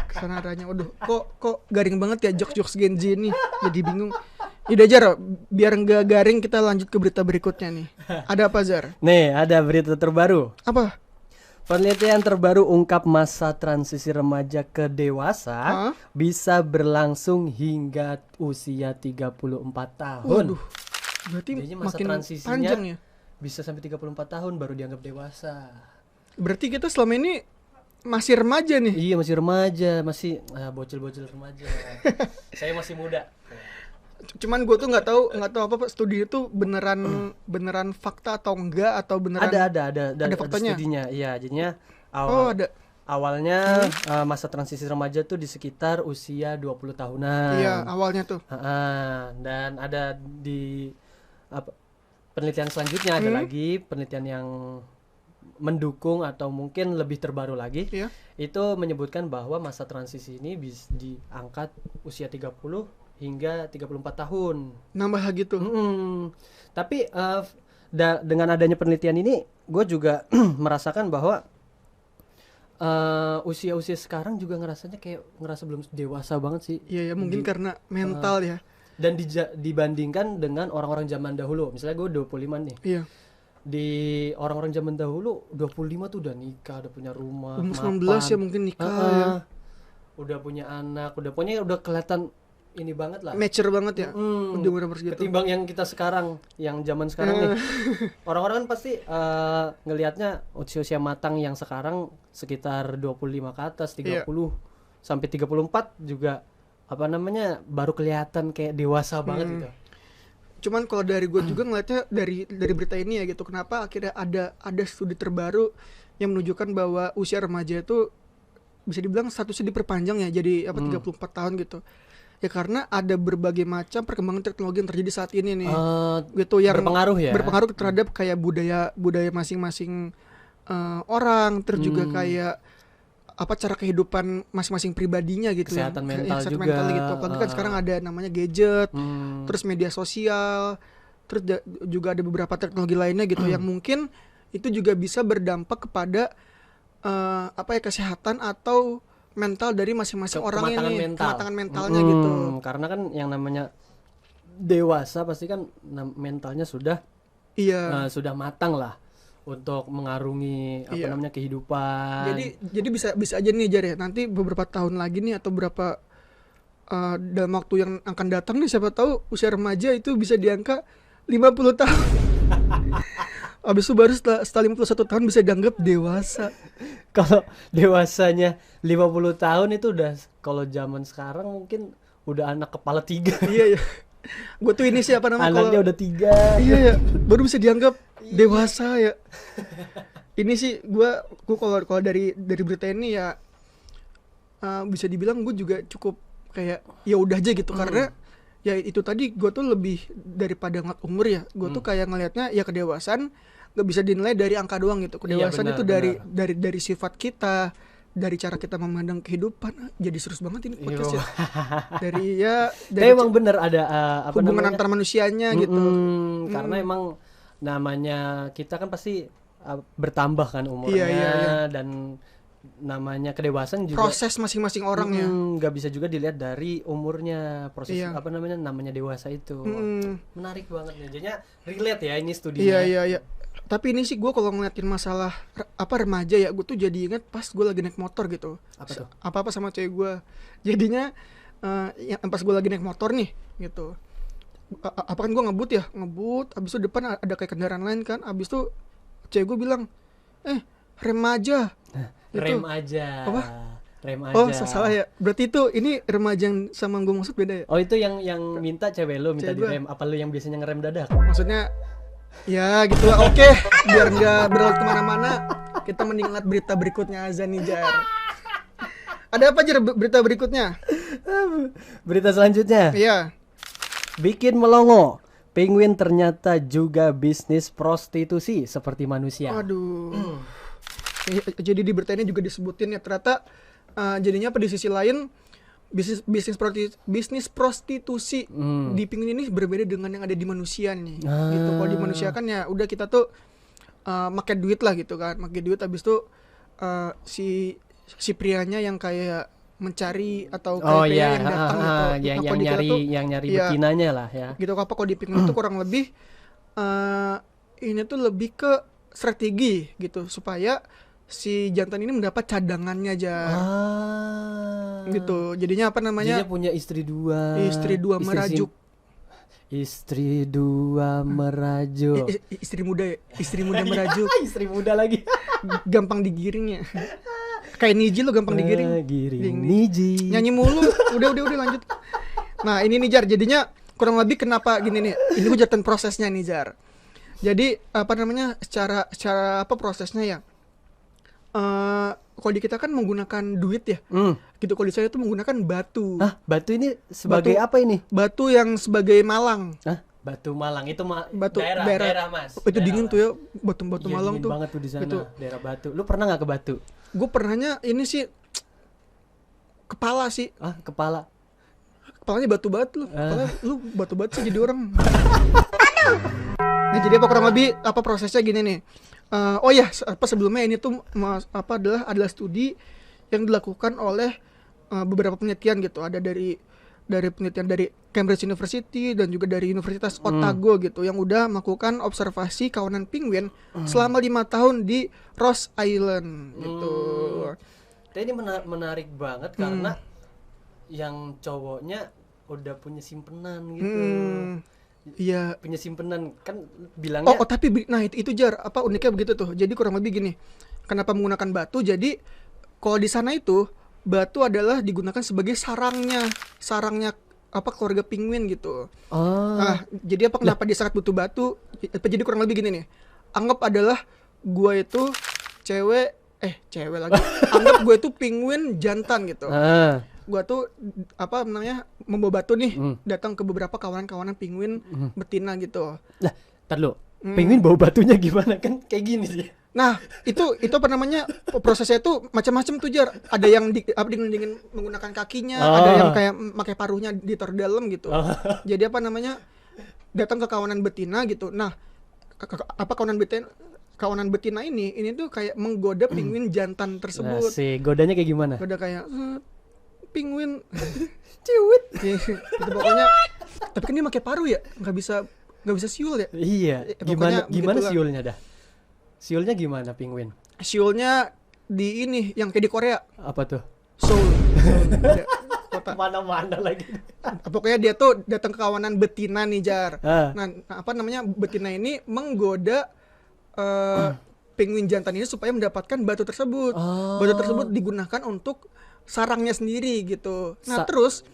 Kesana arahnya. Waduh, kok garing banget ya jokes Gen Z ini. Jadi bingung. Udah Jar, biar nggak garing kita lanjut ke berita berikutnya nih. Ada apa Jar? Nih, ada berita terbaru. Apa? Penelitian terbaru ungkap masa transisi remaja ke dewasa bisa berlangsung hingga usia 34 tahun. Waduh, berarti masa makin panjang ya? Bisa sampai 34 tahun baru dianggap dewasa. Berarti kita selama ini masih remaja nih? Iya, masih remaja, masih bocil-bocil remaja. Saya masih muda. Cuman gue tuh nggak tahu apa studi itu beneran fakta atau enggak, atau beneran ada faktanya. Studinya. Iya, jadinya ada. Awalnya masa transisi remaja tuh di sekitar usia 20 tahunan. Iya, awalnya tuh. Dan ada di penelitian selanjutnya ada lagi penelitian yang mendukung atau mungkin lebih terbaru lagi. Iya. Itu menyebutkan bahwa masa transisi ini bisa diangkat usia 30 hingga 34 tahun. Nambah lagi tuh. Tapi dengan adanya penelitian ini, gue juga merasakan bahwa usia-usia sekarang juga ngerasa belum dewasa banget sih. Iya, mungkin karena mental ya. Dan dibandingkan dengan orang-orang zaman dahulu. Misalnya gue 25 nih. Iya. Di orang-orang zaman dahulu 25 tuh udah nikah, udah punya rumah, umur 19 ya mungkin nikah ya. Udah punya anak, udah kelihatan ini banget lah, mature banget ya. Udah segitu. Ketimbang yang kita sekarang, yang zaman sekarang nih. Orang-orang kan pasti ngelihatnya usia matang yang sekarang sekitar 25 ke atas, 30 sampai 34 juga baru kelihatan kayak dewasa banget gitu. Cuman kalau dari gue juga ngeliatnya dari berita ini ya gitu, kenapa akhirnya ada studi terbaru yang menunjukkan bahwa usia remaja itu bisa dibilang statusnya diperpanjang ya, jadi 34 tahun gitu. Ya karena ada berbagai macam perkembangan teknologi yang terjadi saat ini nih, gitu, yang berpengaruh terhadap kayak budaya masing-masing orang, terus juga kayak cara kehidupan masing-masing pribadinya gitu, kesehatan mental juga. Mental gitu. Apalagi kan sekarang ada namanya gadget, terus media sosial, terus juga ada beberapa teknologi lainnya gitu yang mungkin itu juga bisa berdampak kepada kesehatan atau mental dari masing-masing orang ini, kematangan mentalnya gitu. Karena kan yang namanya dewasa pasti kan mentalnya sudah sudah matang lah untuk mengarungi namanya kehidupan. Jadi bisa aja nih Jar ya, nanti beberapa tahun lagi nih atau berapa dalam waktu yang akan datang nih, siapa tahu usia remaja itu bisa di angka 50 tahun. Abis itu baru setelah 51 tahun bisa dianggap dewasa. Kalau dewasanya 50 tahun itu udah, kalau zaman sekarang mungkin udah anak kepala 3. Iya. Gue tuh ini sih apa namanya, anaknya udah 3. Iya, baru bisa dianggap dewasa ya. Ini sih gue kalau dari berita ini ya bisa dibilang gue juga cukup kayak ya udah aja gitu. Karena ya itu tadi, gue tuh lebih daripada ngeliat umur ya, gue tuh kayak ngelihatnya ya kedewasaan gak bisa dinilai dari angka doang gitu. Kedewasaan itu dari sifat kita, dari cara kita memandang kehidupan. Jadi serius banget ini podcast ya. dari emang bener ada hubungan antar manusianya gitu. Karena emang namanya kita kan pasti bertambah kan umurnya. Dan namanya kedewasaan juga proses masing-masing orang ya. Nggak bisa juga dilihat dari umurnya, proses namanya dewasa itu. Menarik banget nih, jadinya relate ya ini studinya. Iya. Tapi ini sih gue kalau ngeliatin masalah remaja ya, gue tuh jadi inget pas gue lagi naik motor gitu. Apa tuh? Apa sama cewek gue. Jadinya pas gue lagi naik motor nih gitu. Apa kan gue ngebut, abis itu depan ada kayak kendaraan lain kan, abis itu cewek gue bilang, remaja. Rem aja. Apa? Rem aja. Oh, salah ya. Berarti itu ini remaja yang sama gue maksud beda ya? Oh, itu yang minta cewek lo minta direm. Apa lo yang biasanya ngerem dadak? Maksudnya ya gitu lah. Oke, biar nggak berlalu kemana-mana, kita mending lihat berita berikutnya aja nih Jar. Ada apa Jar berita berikutnya? Berita selanjutnya. Iya. Bikin melongo. Penguin ternyata juga bisnis prostitusi seperti manusia. Aduh. Jadi di berita ini juga disebutin ya, ternyata jadinya apa di sisi lain bisnis prostitusi di penguin ini berbeda dengan yang ada di manusia nih. Gitu. Kalau di manusia kan ya udah kita tuh pakai duit lah gitu kan, pakai duit, habis itu si prianya yang kayak mencari atau kayak pria yang datang gitu. Yang nyari betinanya lah ya. Gitu apa kalau di penguin itu kurang lebih ini tuh lebih ke strategi gitu supaya si jantan ini mendapat cadangannya aja. Gitu. Jadinya apa namanya? Dia punya istri dua merajuk. Istri dua merajuk. Istri muda merajuk. Istri muda lagi. Gampang digiringnya. Kayak Niji lo gampang digiring. Niji. Nyanyi mulu. Udah lanjut. Nah, ini nih Jar, jadinya kurang lebih kenapa gini nih. Ini gue jelasin prosesnya nih Jar. Jadi apa namanya? Secara apa prosesnya ya? Kalau di kita kan menggunakan duit ya, gitu. Kalau di saya tuh menggunakan batu. Batu ini sebagai apa ini? Batu yang sebagai malang. Batu Malang itu batu daerah Mas. Itu dingin tuh ya, batu Malang dingin tuh. Banget tuh di sana, gitu. Daerah Batu. Lu pernah nggak ke Batu? Gue pernahnya ini sih kepala sih. Kepalanya batu-batu lu. Lu batu-batu sih jadi orang. Nah, jadi apa kurang lebih apa prosesnya gini nih. Sebelumnya ini tuh adalah studi yang dilakukan oleh beberapa penelitian gitu. Ada dari penelitian dari Cambridge University dan juga dari Universitas Otago gitu, yang udah melakukan observasi kawanan penguin selama 5 tahun di Ross Island gitu. Ini menarik banget karena yang cowoknya udah punya simpenan gitu. Iya, punya simpenan kan bilangnya. Tapi itu Jar, apa uniknya begitu tuh. Jadi kurang lebih gini. Kenapa menggunakan batu? Jadi kalau di sana itu batu adalah digunakan sebagai sarangnya apa keluarga penguin gitu. Jadi apa kenapa disangat butuh batu? Jadi kurang lebih gini nih. Anggap adalah gua itu cewek lagi. Anggap gue itu penguin jantan gitu. Gua tuh apa namanya membawa batu nih datang ke beberapa kawanan-kawanan penguin betina gitu. Lah, tar lu. Penguin bawa batunya gimana kan kayak gini sih. Nah, itu apa namanya? Prosesnya itu macam-macam tuh Jar. Ada yang dingin menggunakan kakinya, ada yang kayak pakai paruhnya ditaruh dalam gitu. Jadi apa namanya? Datang ke kawanan betina gitu. Nah, apa kawanan betina kawanan betina ini tuh kayak menggoda penguin jantan tersebut. Asik, godanya kayak gimana? Goda kayak penguin ciwit. Itu pokoknya. Tapi kan dia pakai paruh ya, nggak bisa siul ya. Iya. Gimana siulnya dah? Siulnya gimana penguin? Siulnya di ini yang kayak di Korea. Apa tuh? Seoul. Kota. Mana-mana lagi. Pokoknya dia tuh datang ke kawanan betina nih, Jar. Nah, apa namanya, betina ini menggoda penguin jantan ini supaya mendapatkan batu tersebut. Batu tersebut digunakan untuk sarangnya sendiri gitu. Nah, terus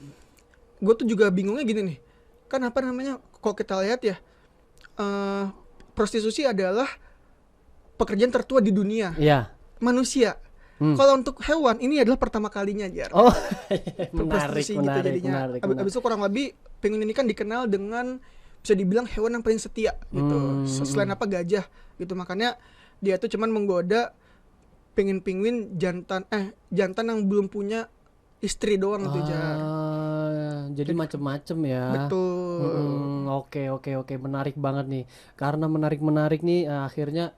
gue tuh juga bingungnya gini nih. Kan apa namanya, kalau kita lihat ya, prostitusi adalah pekerjaan tertua di dunia. Iya. Manusia. Kalau untuk hewan ini adalah pertama kalinya, Jar. Oh, menarik. Abis itu kurang lebih penguin ini kan dikenal dengan bisa dibilang hewan yang paling setia gitu. Selain apa, gajah gitu. Makanya dia tuh cuman menggoda penguin jantan yang belum punya istri doang tuh, Jar. Jadi macem-macem ya. Betul. Oke, menarik banget nih. Karena menarik nih, akhirnya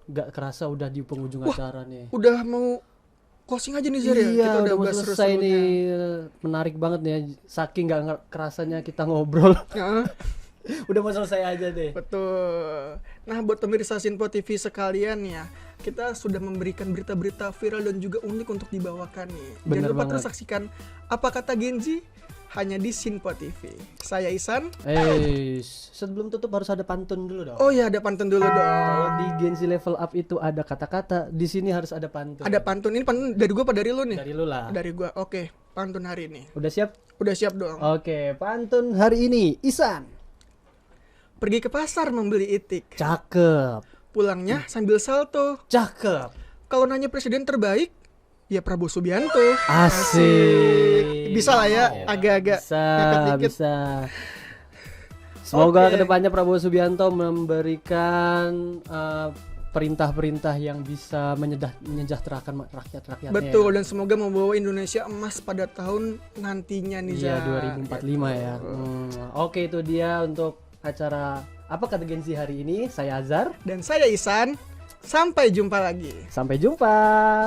gak kerasa udah di penghujung acara nih. Udah mau closing aja nih, Zar ya. Iya, kita udah mau selesai nih. Menarik banget nih. Saking gak kerasanya kita ngobrol. Udah mau selesai aja deh. Betul. Nah, buat pemirsa Sinpo TV sekalian ya, kita sudah memberikan berita-berita viral dan juga unik untuk dibawakan nih. Jangan lupa terus saksikan Apa Kata Genzi hanya di Sinpo TV. Saya Isan. Sebelum tutup harus ada pantun dulu dong. Oh iya, ada pantun dulu dong. Kalau di Genzi Level Up itu ada kata-kata, di sini harus ada pantun. Ada pantun. Ini pantun dari gua apa dari lu nih? Dari lu lah. Dari gua. Oke, pantun hari ini. Udah siap? Udah siap dong. Oke, pantun hari ini, Isan. Pergi ke pasar membeli itik. Cakep. Pulangnya sambil salto. Cakep. Kalau nanya presiden terbaik, ya Prabowo Subianto. Asik. Bisa lah ya, agak-agak bisa. Semoga kedepannya Prabowo Subianto memberikan perintah-perintah yang bisa menyejahterakan rakyat-rakyatnya. Betul, dan semoga membawa Indonesia emas pada tahun nantinya nih. Iya, 2045 ya. Oke, itu dia untuk acara Apa Kata Genzi hari ini. Saya Azhar dan saya Isan. Sampai jumpa lagi. Sampai jumpa.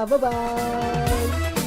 Bye-bye.